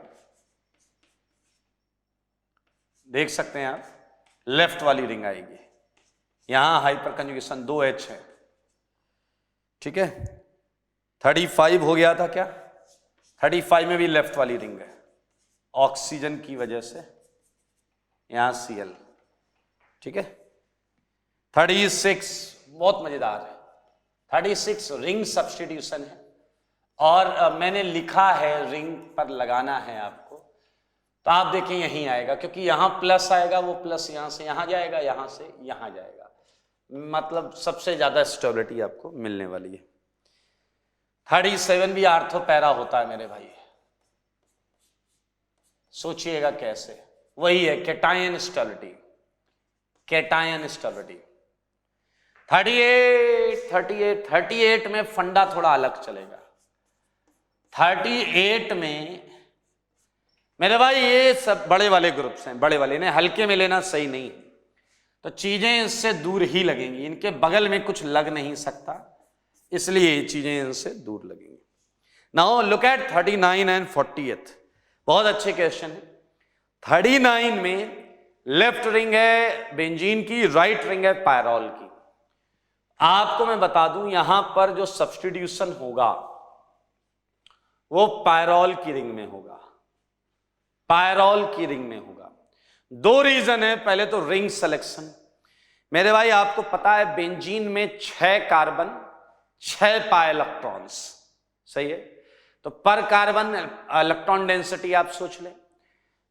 देख सकते हैं आप, लेफ्ट वाली रिंग आएगी, यहां हाइपर कंजुगेशन 2H है, ठीक है। 35 हो गया था क्या? 35 में भी लेफ्ट वाली रिंग है, ऑक्सीजन की वजह से यहां Cl, ठीक है। 36 बहुत मजेदार है, 36 रिंग सब्स्टिट्यूशन है, और मैंने लिखा है रिंग पर लगाना है आपको, तो आप देखें यहीं आएगा, क्योंकि यहां प्लस आएगा, वो प्लस यहां से यहां जाएगा, यहां से यहां जाएगा, मतलब सबसे ज्यादा स्टेबिलिटी आपको मिलने वाली है। 37 भी आर्थो पैरा होता है मेरे भाई, सोचिएगा कैसे, वही है कैटायन स्टेबिलिटी, कैटायन स्टेबिलिटी। 38 में फंडा थोड़ा अलग चलेगा। 38 में मेरे भाई ये सब बड़े वाले ग्रुप्स हैं, बड़े वाले, इन्हें हल्के में लेना सही नहीं, तो चीजें इससे दूर ही लगेंगी, इनके बगल में कुछ लग नहीं सकता, इसलिए चीजें इनसे दूर लगेंगी। नाउ लुक एट 39 एंड 40, बहुत अच्छे क्वेश्चन है। 39 में लेफ्ट रिंग है बेंजीन की, राइट रिंग है पायरोल की। आपको मैं बता दूं, यहां पर जो सब्स्टिट्यूशन होगा वो पायरोल की रिंग में होगा, पायरोल की रिंग में होगा। 2 रीजन है, पहले तो रिंग सिलेक्शन, मेरे भाई आपको पता है बेंजीन में 6 कार्बन 6 पाई इलेक्ट्रॉन्स, सही है, तो पर कार्बन इलेक्ट्रॉन डेंसिटी आप सोच लें,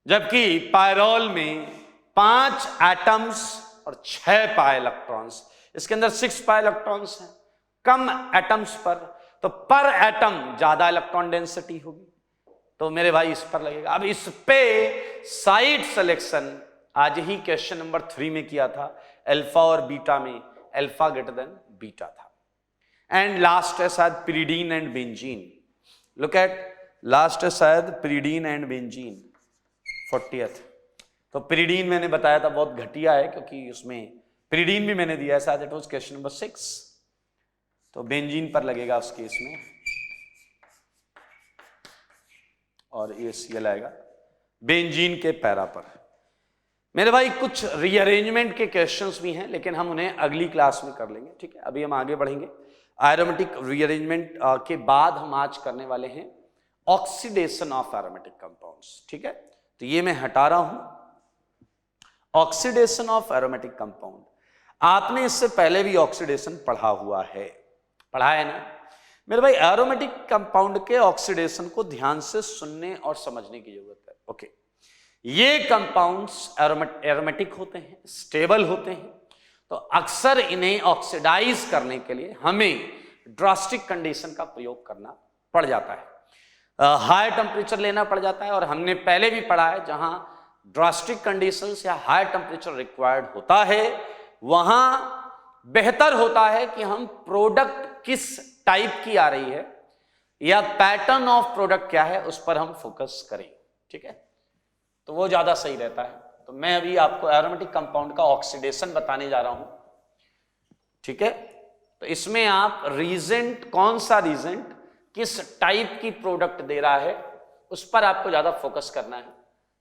जबकि पायरोल में 5 एटम्स और 6 पाई इलेक्ट्रॉन्स। इसके अंदर 6 पाई इलेक्ट्रॉन्स हैं, कम एटम्स पर, तो पर एटम ज्यादा इलेक्ट्रॉन डेंसिटी होगी, तो मेरे भाई इस पर लगेगा। अब इस पे साइड सिलेक्शन आज ही क्वेश्चन नंबर 3 में किया था, अल्फा और बीटा में अल्फा ग्रेटर देन बीटा था। एंड लास्ट है शायद pyridine and benzene. Look at last है शायद पिरिडीन एंड बेंजीन 40th। तो पिरिडीन मैंने बताया था बहुत घटिया है, क्योंकि उसमें पिरिडीन भी मैंने दिया है शायद, इट वाज क्वेश्चन नंबर 6। तो बेंजीन पर लगेगा उस केस में, और ये सीएल आएगा बेंजीन के पैरा पर। मेरे भाई कुछ रीअरेंजमेंट के क्वेश्चंस भी हैं, लेकिन हम उन्हें अगली क्लास में कर लेंगे, ठीक है। अभी हम आगे बढ़ेंगे। एरोमेटिक रीअरेंजमेंट के बाद हम आज करने वाले हैं ऑक्सीडेशन ऑफ एरोमेटिक कंपाउंड्स, ठीक है। तो ये मैं हटा रहा हूं ऑक्सीडेशन ऑफ एरोमेटिक कंपाउंड। आपने इससे पहले भी ऑक्सीडेशन पढ़ा हुआ है, पढ़ा है ना मेरे भाई। एरोमेटिक कंपाउंड के ऑक्सीडेशन को ध्यान से सुनने और समझने की जरूरत है। ओके, ये कंपाउंड्स एरोमेटिक होते हैं, स्टेबल होते हैं, तो अक्सर इन्हें ऑक्सीडाइज करने के लिए हमें ड्रास्टिक कंडीशन का प्रयोग करना पड़ जाता है, हाई टेम्परेचर लेना पड़ जाता है। और हमने पहले भी पढ़ा है, जहां ड्रास्टिक कंडीशंस या हाई टेम्परेचर रिक्वायर्ड होता है, वहां बेहतर होता है कि हम प्रोडक्ट किस टाइप की आ रही है या पैटर्न ऑफ प्रोडक्ट क्या है उस पर हम फोकस करें, ठीक है। तो वो ज्यादा सही रहता है। तो मैं अभी आपको एरोमेटिक कंपाउंड का ऑक्सीडेशन बताने जा रहा हूं, ठीक है। तो इसमें आप रीजेंट, कौन सा रीजेंट किस टाइप की प्रोडक्ट दे रहा है उस पर आपको ज्यादा फोकस करना है,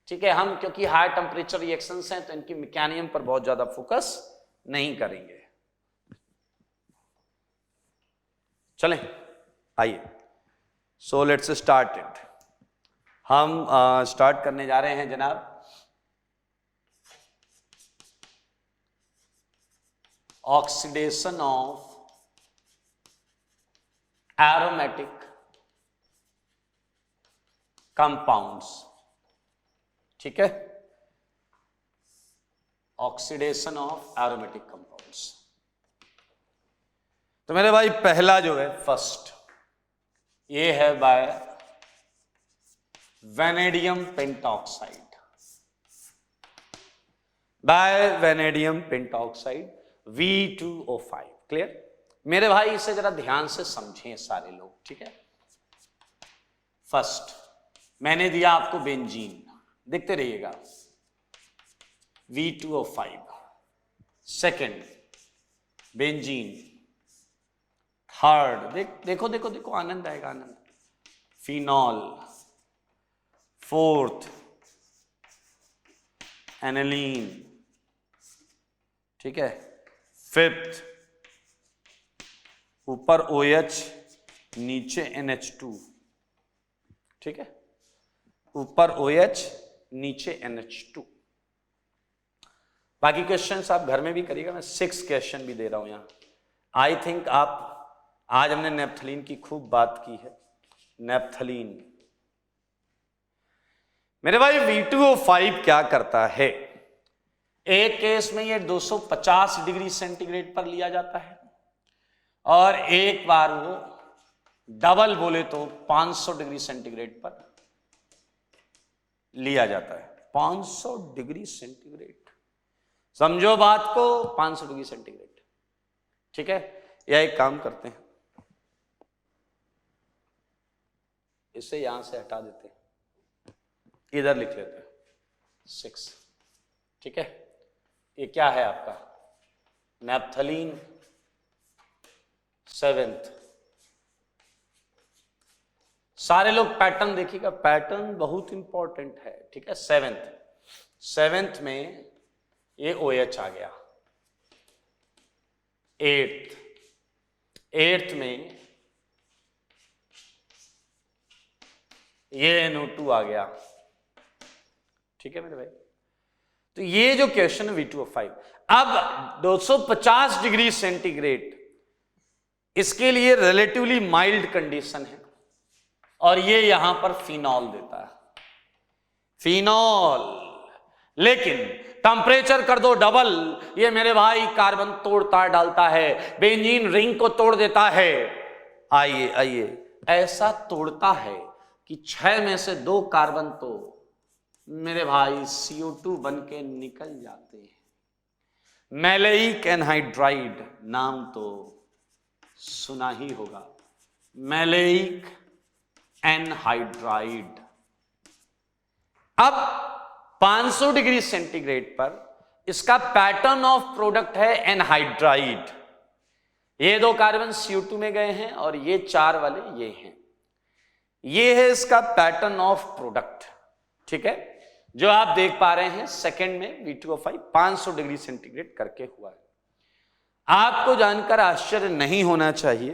ठीक है। हम क्योंकि हाई टेम्परेचर रिएक्शंस हैं तो इनकी मैकेनिज्म पर बहुत ज्यादा फोकस नहीं करेंगे। चलें, आइए, सो लेट्स स्टार्ट इट। हम स्टार्ट करने जा रहे हैं जनाब ऑक्सीडेशन ऑफ एरोमेटिक कंपाउंड्स, ठीक है। Oxidation of aromatic compounds. तो मेरे भाई पहला जो है फर्स्ट, ये है by vanadium pentoxide, by vanadium pentoxide V2O5। Clear मेरे भाई, इसे जरा ध्यान से समझें सारे लोग, ठीक है। फर्स्ट मैंने दिया आपको बेंजीन, देखते रहिएगा, V2O5। सेकंड बेंजीन, थर्ड देखो देखो देखो, आनंद आएगा, आनंद, फिनॉल। फोर्थ एनिलीन, ठीक है। फिफ्थ ऊपर OH नीचे NH2, ठीक है, ऊपर OH नीचे NH2। बाकी क्वेश्चंस आप घर में भी करिएगा, मैं 6 क्वेश्चन भी दे रहा हूं यहां। आई थिंक आप, आज हमने नेप्थलीन की खूब बात की है, नेप्थलीन। मेरे भाई V2O5 क्या करता है, एक केस में ये 250 डिग्री सेंटीग्रेड पर लिया जाता है, और एक बार वो डबल बोले तो 500 डिग्री सेंटीग्रेड पर लिया जाता है। 500 डिग्री सेंटीग्रेड, समझो बात को, 500 डिग्री सेंटीग्रेड, ठीक है। या एक काम करते हैं, इसे यहां से हटा देते हैं, इधर लिख लेते हैं 6, ठीक है। ये क्या है आपका नेप्थलीन 7th। सारे लोग पैटर्न देखिएगा, पैटर्न बहुत इंपॉर्टेंट है, ठीक है। 7th में ये OH आ गया। 8th में ये NO2 आ गया, ठीक है मेरे भाई। तो ये जो क्वेश्चन है V2O5, अब 250 डिग्री सेंटीग्रेड इसके लिए रिलेटिवली माइल्ड कंडीशन है, और ये यहां पर फिनॉल देता है, फिनॉल। लेकिन टेम्परेचर कर दो डबल, ये मेरे भाई कार्बन तोड़ता डालता है, बेंजीन रिंग को तोड़ देता है। आइए आइए, ऐसा तोड़ता है कि 6 में से 2 कार्बन तो मेरे भाई CO2 बन के निकल जाते हैं। मैलेइक एनहाइड्राइड नाम तो सुना ही होगा, मैलेइक एनहाइड्राइड। अब 500 डिग्री सेंटीग्रेड पर इसका पैटर्न ऑफ प्रोडक्ट है एनहाइड्राइड। ये 2 कार्बन CO2 में गए हैं और ये 4 वाले ये हैं। ये है इसका पैटर्न ऑफ प्रोडक्ट, ठीक है, जो आप देख पा रहे हैं सेकंड में V2O5 500 डिग्री सेंटीग्रेड करके हुआ है। आपको जानकर आश्चर्य नहीं होना चाहिए,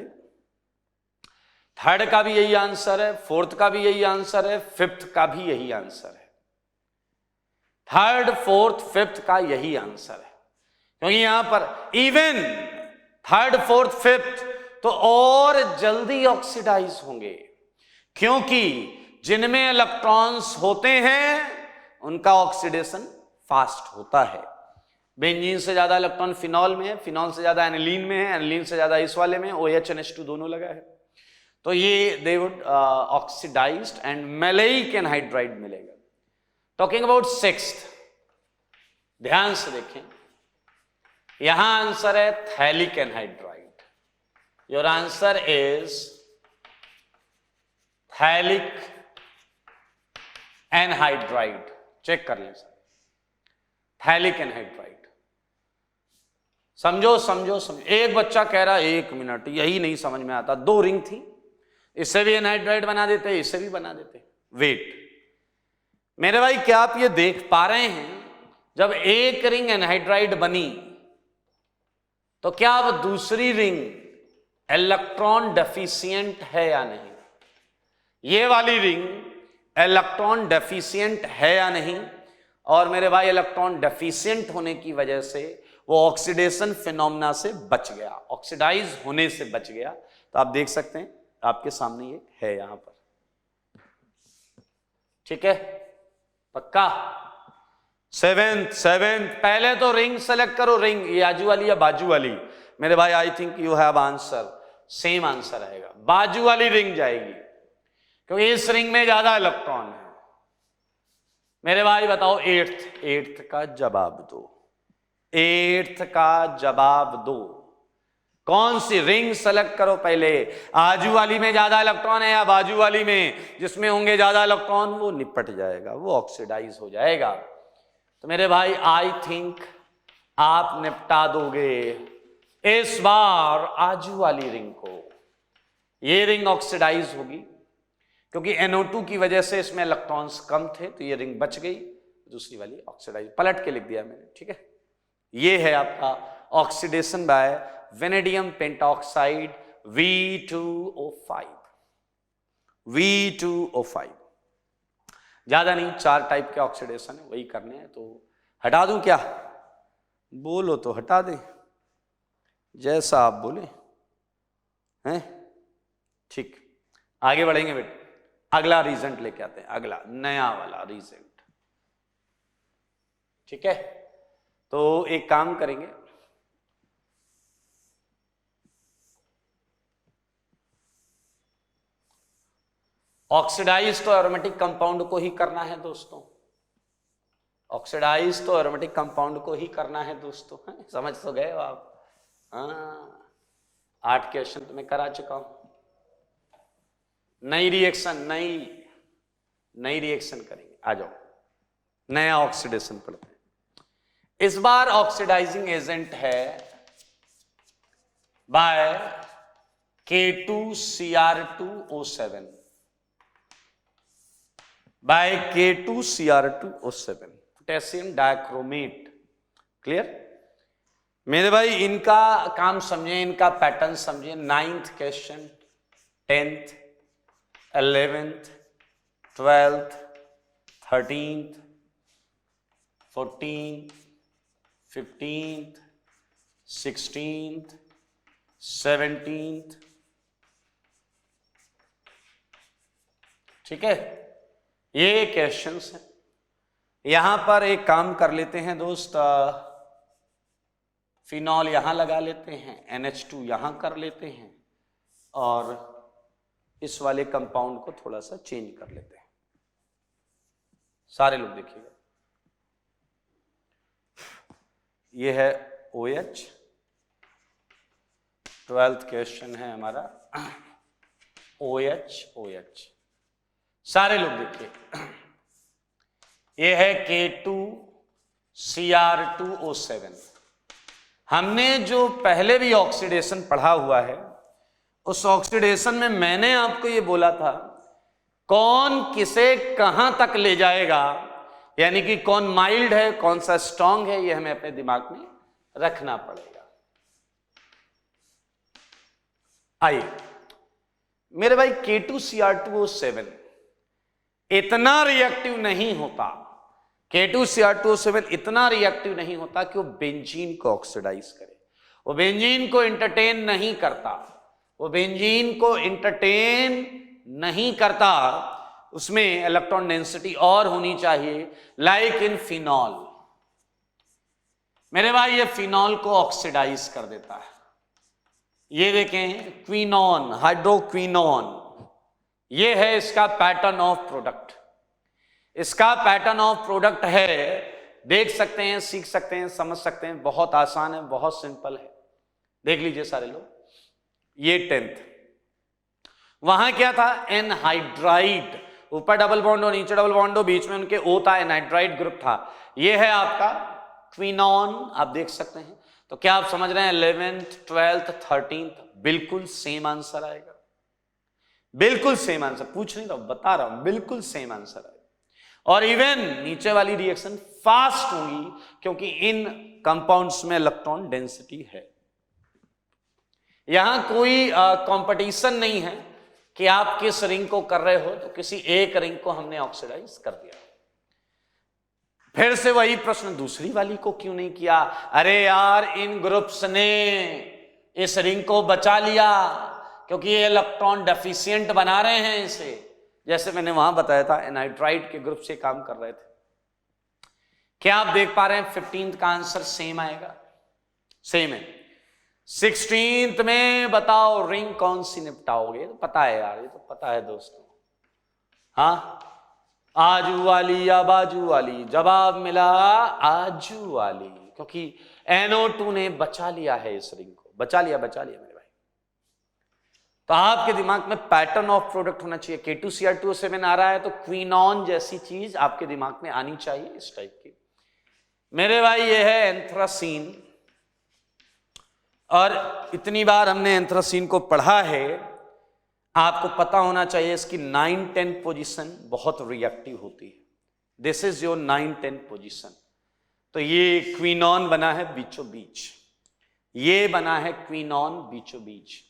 थर्ड का भी यही आंसर है, फोर्थ का भी यही आंसर है, फिफ्थ का भी यही आंसर है। थर्ड, फोर्थ, फिफ्थ का यही आंसर है, क्योंकि यहां पर इवन थर्ड, फोर्थ, फिफ्थ तो और जल्दी ऑक्सीडाइज होंगे, क्योंकि जिनमें इलेक्ट्रॉन्स होते हैं उनका ऑक्सीडेशन फास्ट होता है। बेंजीन से ज्यादा इलेक्ट्रॉन फिनॉल में है, फिनॉल से ज्यादा एनिलीन में है, एनिलीन से ज्यादा इस वाले में OH NH2 दोनों लगा है, तो ये they would oxidized and maleic anhydride मिलेगा। टॉकिंग अबाउट सिक्स्थ, ध्यान से देखें, यहां आंसर है phthalic anhydride. Your answer is phthalic anhydride. Check कर लें सर, थैलिक एनहाइड्राइड। समझो समझो समझो। एक बच्चा कह रहा 1 मिनट यही नहीं समझ में आता, 2 रिंग थी, इससे भी एनहाइड्राइड बना देते, इससे भी बना देते। वेट मेरे भाई, क्या आप ये देख पा रहे हैं, जब एक रिंग एनहाइड्राइड बनी तो क्या अब दूसरी रिंग इलेक्ट्रॉन डेफिशिएंट है या नहीं? ये वाली रिंग इलेक्ट्रॉन डेफिशिएंट है या नहीं? और मेरे भाई इलेक्ट्रॉन डेफिशिएंट होने की वजह से वो ऑक्सीडेशन फिनोमेना से बच गया, ऑक्सीडाइज होने से बच गया। तो आप देख सकते हैं आपके सामने ये है यहां पर, ठीक है, पक्का। सेवेंथ पहले तो रिंग सेलेक्ट करो, रिंग ये आजू वाली या बाजू वाली? मेरे भाई I think you have answer, same answer आएगा, बाजू वाली रिंग जाएगी, क्योंकि इस रिंग में ज्यादा इलेक्ट्रॉन है। मेरे भाई बताओ एट्थ का जवाब दो, एट्थ का जवाब दो। कौन सी रिंग सेलेक्ट करो पहले, आजू वाली में ज्यादा इलेक्ट्रॉन है या बाजू वाली में जिसमें होंगे ज्यादा इलेक्ट्रॉन? वो निपट जाएगा, वो ऑक्सीडाइज हो जाएगा। तो मेरे भाई आई थिंक आप निपटा दोगे इस बार आजू वाली रिंग को। ये रिंग ऑक्सीडाइज होगी क्योंकि NO2 की वजह से इसमें इलेक्ट्रॉन्स कम थे, तो ये रिंग बच गई, दूसरी वाली ऑक्सीडाइज। पलट के लिख दिया मैंने, ठीक है। ये है आपका oxidation bye vanadium pentoxide V2O5। V2O5 ज्यादा नहीं, 4 टाइप के ऑक्सीडेशन है, वही करने हैं। तो हटा दूं क्या? बोलो तो हटा दें, जैसा आप बोले हैं, ठीक। आगे बढ़ेंगे बेटे, अगला रीजेंट लेके आते हैं, अगला नया वाला रीजेंट, ठीक है। तो एक काम करेंगे, ऑक्सीडाइज तो एरोमेटिक कंपाउंड को ही करना है दोस्तों, ऑक्सीडाइज तो एरोमेटिक कंपाउंड को ही करना है दोस्तों, समझ तो गए हो आप? हाँ, 8 क्वेश्चन तो मैं करा चुका हूं। नई रिएक्शन, नई रिएक्शन करेंगे, आ जाओ, नया ऑक्सीडेशन पढ़ते हैं। इस बार ऑक्सीडाइजिंग एजेंट है by K2Cr2O7, by K2Cr2O7 potassium dichromate. Clear? मेरे भाई इनका काम समझे, इनका पैटर्न समझे। 9th question, 10th, 11th, 12th, 13th, 14th, 15th, 16th, 17th, ठीक है, ये क्वेश्चंस हैं। यहां पर एक काम कर लेते हैं दोस्त, फिनॉल यहां लगा लेते हैं, NH2 यहां कर लेते हैं और इस वाले कंपाउंड को थोड़ा सा चेंज कर लेते हैं। सारे लोग देखिएगा, ये है OH, 12th क्वेश्चन है हमारा OH। सारे लोग देखिए, ये है K2Cr2O7। हमने जो पहले भी ऑक्सीडेशन पढ़ा हुआ है, उस ऑक्सीडेशन में मैंने आपको ये बोला था कौन किसे कहां तक ले जाएगा, यानी कि कौन माइल्ड है कौन सा स्ट्रांग है, ये हमें अपने दिमाग में रखना पड़ेगा। आइए मेरे भाई, K2Cr2O7 इतना रिएक्टिव नहीं होता, K2Cr2O7 इतना रिएक्टिव नहीं होता कि वो बेंजीन को ऑक्सीडाइज करे। वो बेंजीन को एंटरटेन नहीं करता, वो बेंजीन को एंटरटेन नहीं करता। उसमें इलेक्ट्रॉन डेंसिटी और होनी चाहिए, लाइक इन फिनॉल। मेरे भाई ये फिनॉल को ऑक्सीडाइज कर देता है। ये देखें क्विनॉन, हाइड्रोक्विनॉन, ये है इसका पैटर्न ऑफ प्रोडक्ट। इसका पैटर्न ऑफ प्रोडक्ट है, देख सकते हैं, सीख सकते हैं, समझ सकते हैं, बहुत आसान है, बहुत सिंपल है। देख लीजिए सारे लोग, ये 10th, वहां क्या था, एनहाइड्राइड, ऊपर डबल बॉन्ड और नीचे डबल बॉन्ड हो, बीच में उनके O था, एनहाइड्राइड ग्रुप था। ये है आपका क्विनॉन, आप देख सकते हैं। तो क्या आप समझ रहे हैं 11th 12th 13th बिल्कुल सेम आंसर आएगा, बिल्कुल सेम आंसर, पूछ नहीं रहा हूं, बता रहा हूं, बिल्कुल सेम आंसर आएगा। और इवन नीचे वाली रिएक्शन फास्ट होंगी क्योंकि इन कंपाउंड्स में इलेक्ट्रॉन डेंसिटी है। यहां कोई कंपटीशन नहीं है कि आप किस रिंग को कर रहे हो, तो किसी एक रिंग को हमने ऑक्सीडाइज कर दिया। फिर से वही प्रश्न, दूसरी वाली को क्यों नहीं किया? अरे यार, इन ग्रुप्स ने इस रिंग को बचा लिया क्योंकि ये इलेक्ट्रॉन डेफिशिएंट बना रहे हैं इसे। जैसे मैंने वहां बताया था, एनाइड्राइड के ग्रुप से काम कर रहे थे। क्या आप देख पा रहे हैं 15th का आंसर सेम आएगा? सेम है। 16th में बताओ रिंग कौन सी निपटाओगे? तो पता है यार, ये तो पता है दोस्तों। हाँ, आजू वाली या बाजू वाली? जवाब मिला आजू वाली, क्योंकि NO2 ने बचा लिया है इस रिंग को, बचा लिया मेरे भाई। तो आपके दिमाग में पैटर्न ऑफ प्रोडक्ट होना चाहिए। K2Cr2O7 आ रहा है तो क्विनॉन जैसी चीज आपके दिमाग में आनी चाहिए, इस टाइप की। मेरे भाई ये है एंथ्रासीन, और इतनी बार हमने एंथ्रासीन को पढ़ा है, आपको पता होना चाहिए इसकी 9-10 पोजीशन बहुत रिएक्टिव होती है। This is your 9-10 position. तो ये क्विनॉन बना है बीचों बीच, ये बना है क्विनॉन बीचों बीच।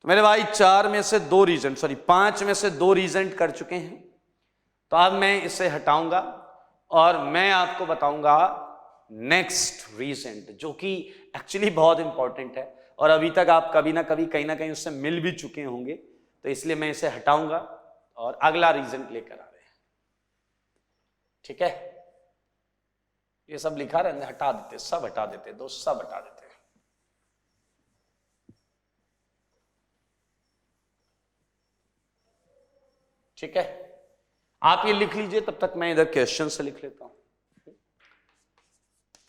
तो मेरे भाई 5 में से 2 रीजेंट कर चुके हैं। तो अब मैं इसे हटाऊंगा और मैं आपको बताऊंगा नेक्स्ट रीजेंट, जो कि एक्चुअली बहुत इंपॉर्टेंट है और अभी तक आप कभी ना कभी कहीं ना कहीं उससे मिल भी चुके होंगे। तो इसलिए मैं इसे हटाऊंगा और अगला रीजेंट लेकर आ रहे हैं। ठीक है, ये सब लिखा रहने, हटा देते, सब हटा देते दोस्त, सब हटा देते। ठीक है, आप ये लिख लीजिए, तब तक मैं इधर क्वेश्चन से लिख लेता हूं।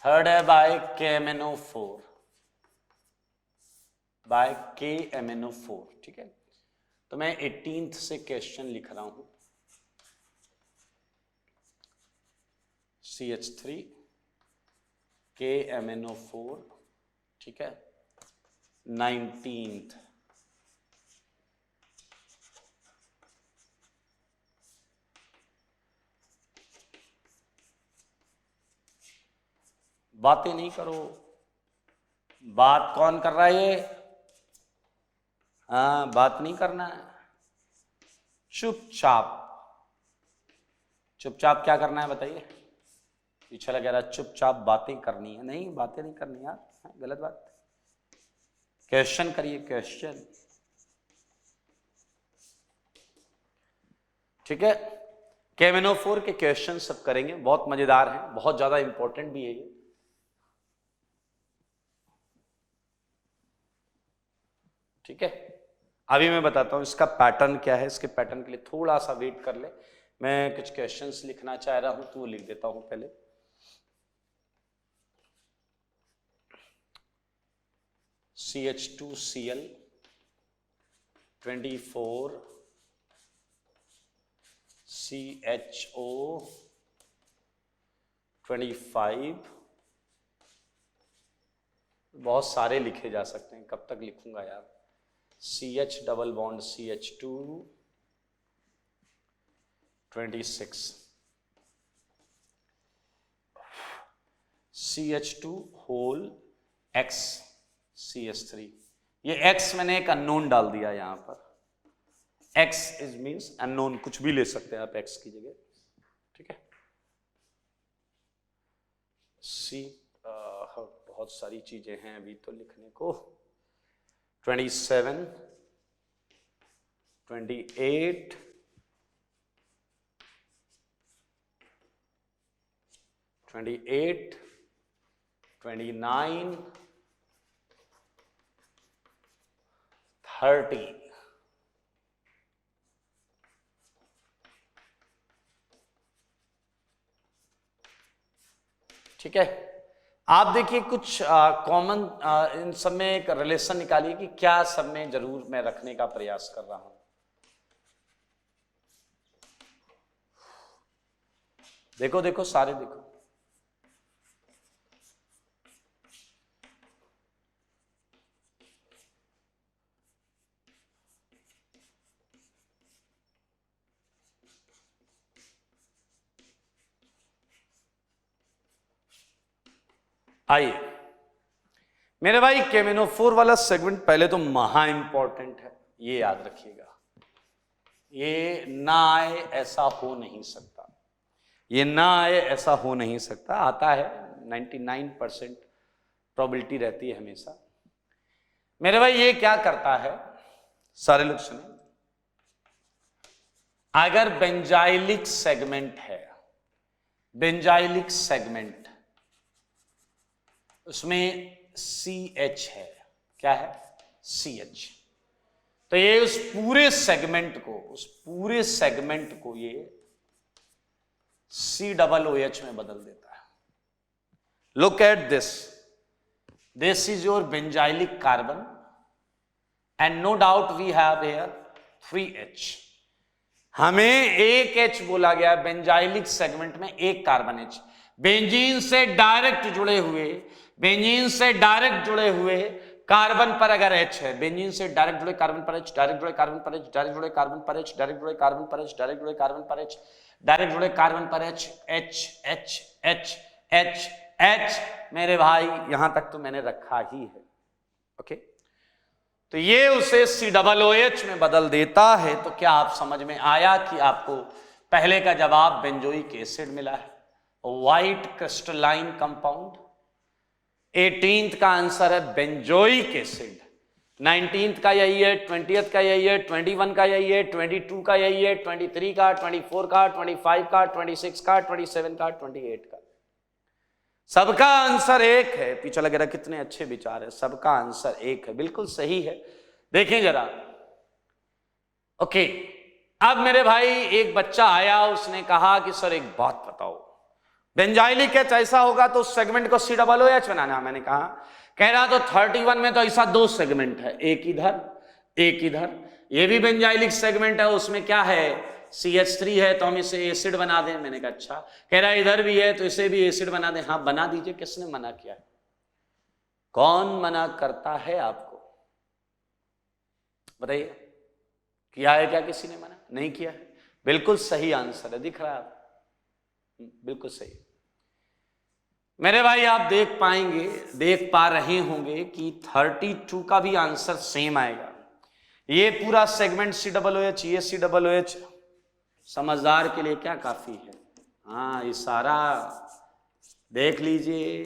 थर्ड है बाय KMnO4, बाय KMnO4। ठीक है, तो मैं 18th से क्वेश्चन लिख रहा हूं। CH3 KMnO4, ठीक है, 19th। बातें नहीं करो, बात कौन कर रहा है ये? हाँ, बात नहीं करना है, चुपचाप चुपचाप क्या करना है बताइए? पीछे लगा रहा, चुपचाप बातें करनी है। नहीं, बातें नहीं करनी यार, गलत बात। क्वेश्चन करिए, KMnO4 के क्वेश्चन सब करेंगे, बहुत मजेदार हैं, बहुत ज्यादा इंपॉर्टेंट भी है ये। ठीक है, अभी मैं बताता हूं इसका पैटर्न क्या है। इसके पैटर्न के लिए थोड़ा सा वेट कर ले, मैं कुछ क्वेश्चंस लिखना चाह रहा हूं तो वो लिख देता हूं पहले। CH2Cl 24 CHO 25, बहुत सारे लिखे जा सकते हैं, कब तक लिखूंगा यार। CH double bond CH2 26, CH2 whole X CH3, ये X मैंने एक अननोन डाल दिया यहां पर। X इज मीन्स अननोन, कुछ भी ले सकते हैं आप X की जगह। ठीक है, C बहुत सारी चीजें हैं अभी तो लिखने को। 27 28 28 29 30। ठीक है, आप देखिए कुछ कॉमन इन सब में एक रिलेशन निकालिए कि क्या सब में जरूर मैं रखने का प्रयास कर रहा हूं। देखो देखो सारे देखो, आइए मेरे भाई KMnO4 वाला सेगमेंट पहले तो महा इंपॉर्टेंट है, ये याद रखिएगा। ये ना आए ऐसा हो नहीं सकता, ये ना आए ऐसा हो नहीं सकता, आता है 99% प्रोबेबिलिटी रहती है हमेशा। मेरे भाई ये क्या करता है, सारे लोग सुने, अगर बेंजाइलिक सेगमेंट है, बेंजाइलिक सेगमेंट उसमें CH है, क्या है CH, तो ये उस पूरे सेगमेंट को ये COOH में बदल देता है। Look at this is your benzylic carbon and no doubt we have here 3H। हमें एक H बोला गया बेंजाइलिक सेगमेंट में, एक कार्बन H। बेंजीन से डायरेक्ट जुड़े हुए कार्बन पर अगर H है, बेंजीन से डायरेक्ट जुड़े कार्बन पर H, डायरेक्ट जुड़े कार्बन पर H, डायरेक्ट जुड़े कार्बन पर H, डायरेक्ट जुड़े कार्बन पर H, डायरेक्ट जुड़े कार्बन पर H, डायरेक्ट जुड़े कार्बन पर H, H H H H H, मेरे भाई यहां तक तो मैंने रखा ही है। ओके, तो ये उसे COOH में बदल देता है। तो क्या आप समझ में आया कि आपको पहले का जवाब बेंजोइक एसिड मिला है, व्हाइट क्रिस्टलाइन कंपाउंड। 18th का आंसर है बेंजोइक एसिड, 19th का यही है, 20th का यही है, 21 का यही है, 22 का यही है, 23 का, 24 का, 25 का, 26 का, 27 का, 28 का। सबका आंसर एक है। पीछे लगे रहा कितने अच्छे विचार है, सबका आंसर एक है, बिल्कुल सही है। देखें जरा, ओके, अब मेरे भाई एक बच्चा आया, उसने कहा कि सर एक बात बताओ, बेंजाइलिक H ऐसा होगा तो उस सेगमेंट को COOH बनाना। मैंने कहा, कह रहा तो 31 में तो ऐसा दो सेगमेंट है, एक इधर एक इधर, ये भी बेंजाइलिक सेगमेंट है, उसमें क्या है CH3 है, तो हम इसे एसिड बना दें। मैंने कहा अच्छा। कह रहा इधर भी है तो इसे भी एसिड बना दें। हाँ बना दीजिए। किसने मना किया है? कौन मना करता है आपको? बताइए, किया है क्या किसी ने मना? नहीं किया है। बिल्कुल सही आंसर है, दिख रहा है आप, बिल्कुल सही। मेरे भाई आप देख पा रहे होंगे कि 32 का भी आंसर सेम आएगा। ये पूरा सेगमेंट COOH, ये COOH समझदार के लिए क्या काफी है? हाँ, इशारा देख लीजिए।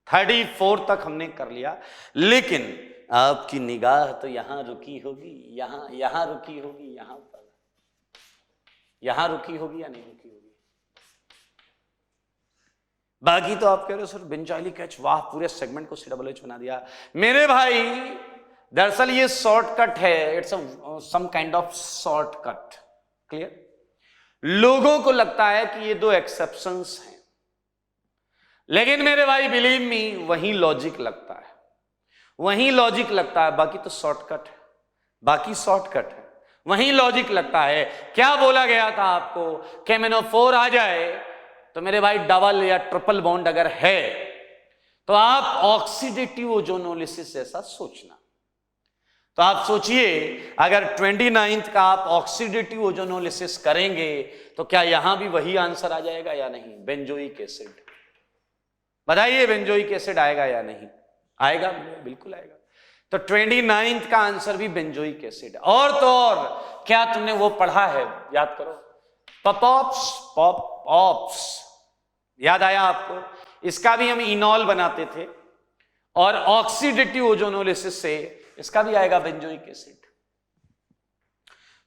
34 तक हमने कर लिया, लेकिन आपकी निगाह तो यहां रुकी होगी, यहां रुकी होगी, यहां पर, यहां रुकी होगी या नहीं रुकी होगी? बाकी तो आप कह रहे हो सर बेंजाइलिक एच, वाह पूरे सेगमेंट को COOH बना दिया। मेरे भाई दरअसल ये शॉर्टकट है, it's some kind of shortcut. Clear? लोगों को लगता है कि ये दो एक्सेप्शंस हैं, लेकिन मेरे भाई बिलीव मी वही लॉजिक लगता है, वही लॉजिक लगता है। बाकी तो शॉर्टकट है, बाकी शॉर्टकट है, वही लॉजिक लगता है। क्या बोला गया था आपको? KMnO4 आ जाए तो मेरे भाई डबल या ट्रिपल बॉन्ड अगर है तो आप ऑक्सीडेटिव ओजोनोलिसिस जैसा सोचना। तो आप सोचिए अगर 29th का आप ऑक्सीडेटिव ओजोनोलिसिस करेंगे तो क्या यहां भी वही आंसर आ जाएगा या नहीं? Benzoic acid. बताइए बेंजोइक एसिड आएगा या नहीं आएगा? बिल्कुल आएगा। तो 29th का आंसर भी बेंजोइक एसिड। और तो और क्या तुमने वो पढ़ा है, याद करो, पॉपऑप्स, पॉपऑप्स याद आया आपको? इसका भी हम इनॉल बनाते थे और ऑक्सीडेटिव ओजोनोलिसिस से इसका भी आएगा बेंजोइक एसिड।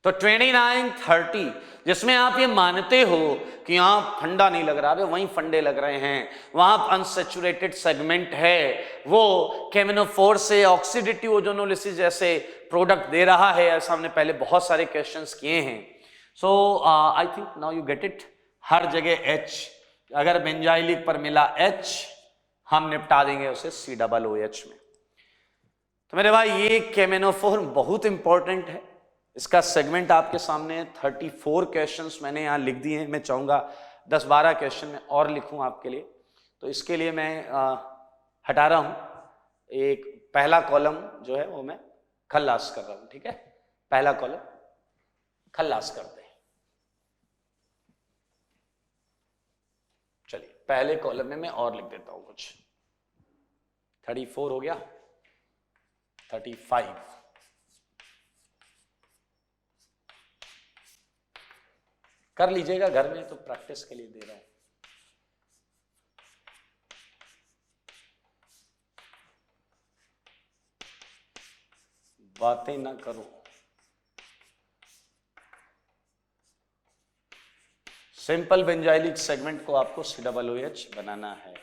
तो 29, 30 जिसमें आप ये मानते हो कि यहां फंडा नहीं लग रहा है, वहीं फंडे लग रहे हैं, वहां अनसैचुरेटेड सेगमेंट है, वो KMnO4 से ऑक्सीडेटिव ओजोनोलिसिस जैसे प्रोडक्ट दे रहा है। ऐसा हमने पहले बहुत सारे क्वेश्चंस किए हैं। So I think now you get it. हर जगह H, अगर बेंजाइलिक पर मिला H हम निपटा देंगे उसे COOH में। तो मेरे भाई ये KMnO4 बहुत इंपॉर्टेंट है। इसका सेगमेंट आपके सामने 34 क्वेश्चंस मैंने यहां लिख दिए हैं। मैं चाहूंगा 10-12 क्वेश्चन में और लिखूं आपके लिए, तो इसके लिए मैं हटा रहा हूं। एक पहला कॉलम जो है वो मैं खल्लास कर रहा हूं, ठीक है? पहला कॉलम खल्लास करते हैं। चलिए पहले कॉलम में मैं और लिख देता हूं कुछ। 34 हो गया, 35 कर लीजिएगा घर में, तो प्रैक्टिस के लिए दे रहा हूं। बातें ना करो, सिंपल बेंजाइलिक सेगमेंट को आपको COOH बनाना है।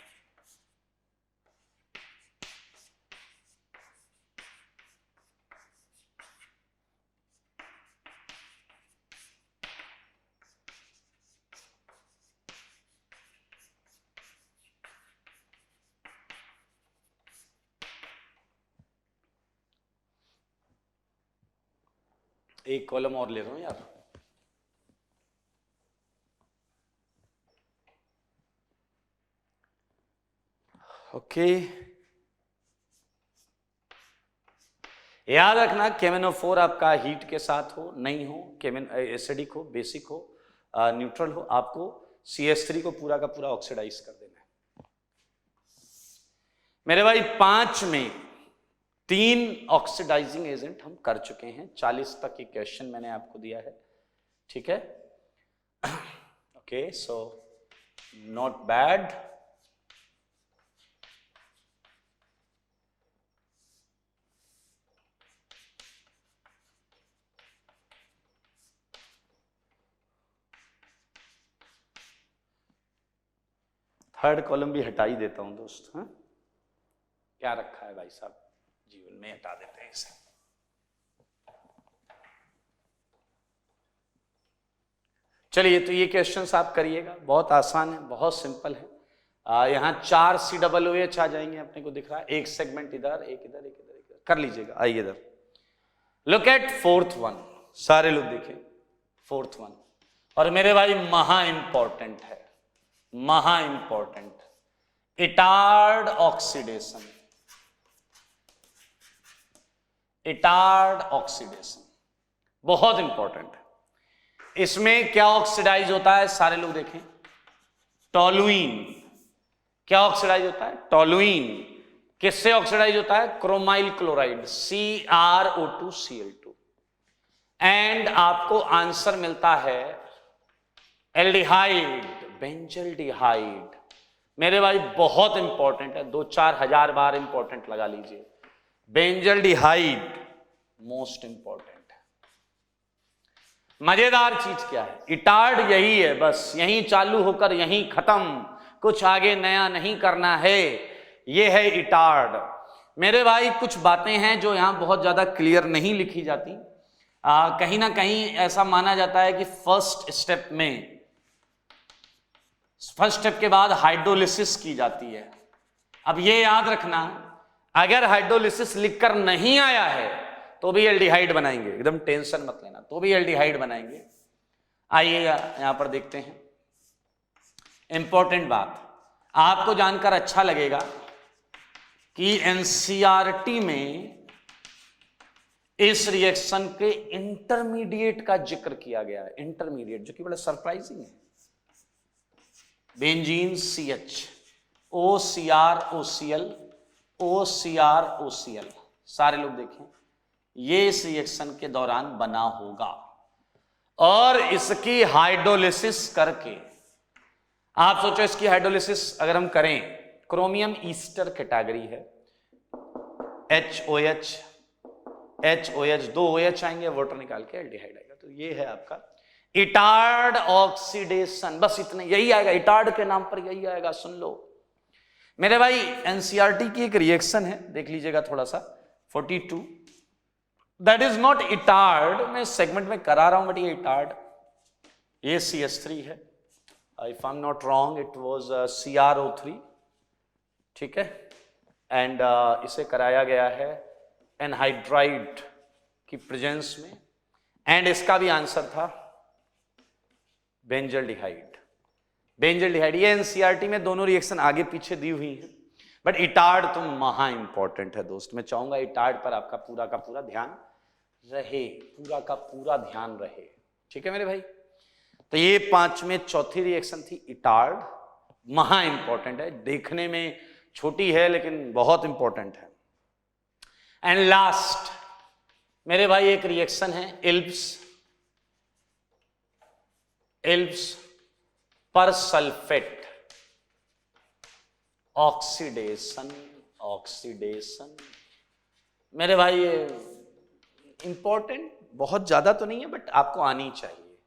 एक कॉलम और ले रहा हूं यार। ओके, याद रखना KMnO4 आपका हीट के साथ हो नहीं हो, एसिडिक हो, बेसिक हो, न्यूट्रल हो, आपको CH3 को पूरा का पूरा ऑक्सीडाइज कर देना है। मेरे भाई 5 में 3 ऑक्सीडाइजिंग एजेंट हम कर चुके हैं। 40 तक की क्वेश्चन मैंने आपको दिया है, ठीक है? Okay, so not bad. Third column भी हटा ही देता हूं दोस्त। हाँ, क्या रखा है भाई साहब जीवन में, हटा देते हैं इसे। चलिए, तो ये क्वेश्चंस आप करिएगा, बहुत आसान है, बहुत सिंपल है। यहाँ 4 COOH आ जाएंगे, अपने को दिख रहा है। एक सेगमेंट इधर, एक इधर, एक इधर, एक इधर कर लीजिएगा। आइए इधर, लुक एट 4th वन। सारे लोग देखें 4th वन, और मेरे भाई महा इंपॉर्टेंट है, महा important. Etard oxidation, Etard oxidation बहुत इंपॉर्टेंट है। इसमें क्या ऑक्सीडाइज होता है? सारे लोग देखें, टोलुइन। क्या ऑक्सीडाइज होता है? टोलुइन। किससे ऑक्सीडाइज होता है? Chromyl chloride, CrO2Cl2। एंड आपको आंसर मिलता है एल्डिहाइड, बेंजल्डिहाइड। मेरे भाई बहुत इंपॉर्टेंट है, 2-4 हजार बार इंपॉर्टेंट लगा लीजिए। बेंजल्डिहाइड मोस्ट इंपॉर्टेंट है। मजेदार चीज क्या है? इटार्ड यही है, बस यहीं चालू होकर यहीं खत्म, कुछ आगे नया नहीं करना है, ये है इटार्ड। मेरे भाई कुछ बातें हैं जो यहां बहुत ज्यादा क्लियर नहीं लिखी जाती। कहीं ना कहीं ऐसा माना जाता है कि फर्स्ट स्टेप के बाद हाइड्रोलिसिस की जाती है। अब ये याद रखना, अगर हाइड्रोलिसिस लिखकर नहीं आया है तो भी एल्डिहाइड बनाएंगे, एकदम टेंशन मत लेना, तो भी एल्डिहाइड बनाएंगे। आइए यहां पर देखते हैं इंपॉर्टेंट बात, आपको जानकर अच्छा लगेगा कि एनसीईआरटी में इस रिएक्शन के इंटरमीडिएट का जिक्र किया गया है। इंटरमीडिएट, जो कि बड़ा सरप्राइजिंग है। Benzene CH, OCr OCl, OCr OCl, सारे लोग देखें, ये इस रिएक्शन के दौरान बना होगा और इसकी हाइड्रोलिसिस करके, आप सोचो इसकी हाइड्रोलिसिस अगर हम करें, क्रोमियम ईस्टर कैटेगरी है, HOH 2 OH आएंगे, वाटर निकाल के एल्डिहाइड आएगा। तो ये है आपका इटार्ड ऑक्सीडेशन, बस इतने, यही आएगा इटार्ड के नाम पर, यही आएगा, सुन लो मेरे भाई। एनसीईआरटी की एक रिएक्शन है, देख लीजिएगा थोड़ा सा, 42, दैट इज नॉट इटार्ड, मैं सेगमेंट में करा रहा हूं बट ये इटार्ड, ये CH3 है, if I am not wrong it was CrO3, ठीक है, एंड इसे कराया गया है एनहाइड्राइड की प्रेजेंस में, एंड इसका भी आंसर था बेंजल्डिहाइड। बेंजल्डिहाइड, ये एनसीईआरटी में दोनों रिएक्शन आगे पीछे दी हुई हैं, बट इटार्ड तो महा इंपॉर्टेंट है दोस्त। मैं चाहूंगा इटार्ड पर आपका पूरा का पूरा ध्यान रहे, पूरा का पूरा ध्यान रहे, ठीक है मेरे भाई। तो ये 5 में चौथी रिएक्शन थी इटार्ड, महा इंपॉर्टेंट है, देखने में छोटी है लेकिन बहुत इंपॉर्टेंट है। एंड लास्ट मेरे भाई एक रिएक्शन है इल्प्स पर सल्फेट ऑक्सीडेशन मेरे भाई, ये इंपॉर्टेंट बहुत ज्यादा तो नहीं है बट आपको आनी चाहिए।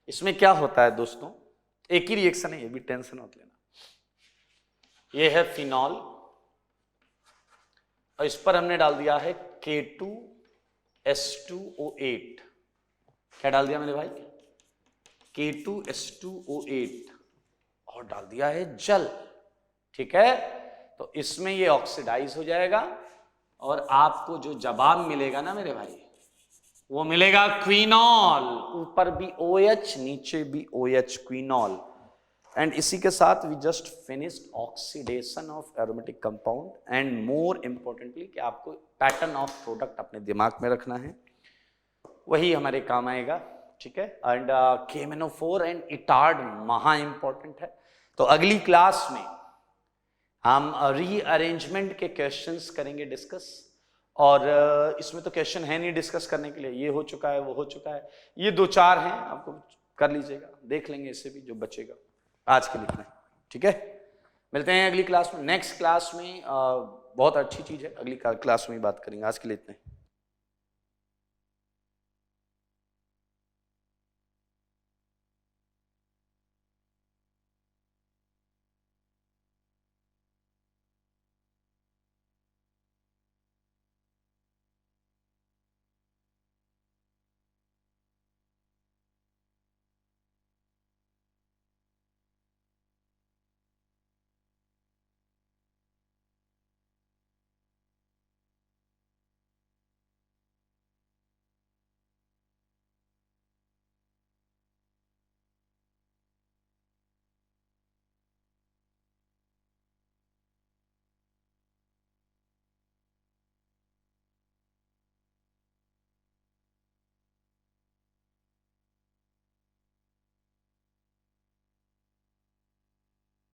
इसमें क्या होता है दोस्तों, एक ही रिएक्शन है, ये भी टेंशन मत लेना। ये है फिनॉल और इस पर हमने डाल दिया है K2S2O8, क्या डाल दिया मेरे भाई, K2S2O8, और डाल दिया है जल, ठीक है। तो इसमें ये ऑक्सीडाइज हो जाएगा और आपको जो जवाब मिलेगा ना मेरे भाई, वो मिलेगा क्विनॉल, ऊपर भी OH नीचे भी OH, क्विनॉल। एंड इसी के साथ we just finished oxidation of aromatic compound, and more importantly कि आपको पैटर्न ऑफ प्रोडक्ट अपने दिमाग में रखना है, वही हमारे काम आएगा, ठीक है। एंड KMnO4 एंड इटार्ड महा इंपॉर्टेंट है। तो अगली क्लास में हम रीअरेंजमेंट के क्वेश्चंस करेंगे डिस्कस, और इसमें तो क्वेश्चन है नहीं डिस्कस करने के लिए, ये हो चुका है, वो हो चुका है, ये 2-4 हैं, आपको कर लीजिएगा, देख लेंगे इससे भी जो बचेगा आज के लिए, ठीक है। मिलते हैं अगली क्लास में, नेक्स्ट क्लास में बहुत अच्छी चीज है, अगली क्लास में ही बात करेंगे। आज के लिए इतना ही।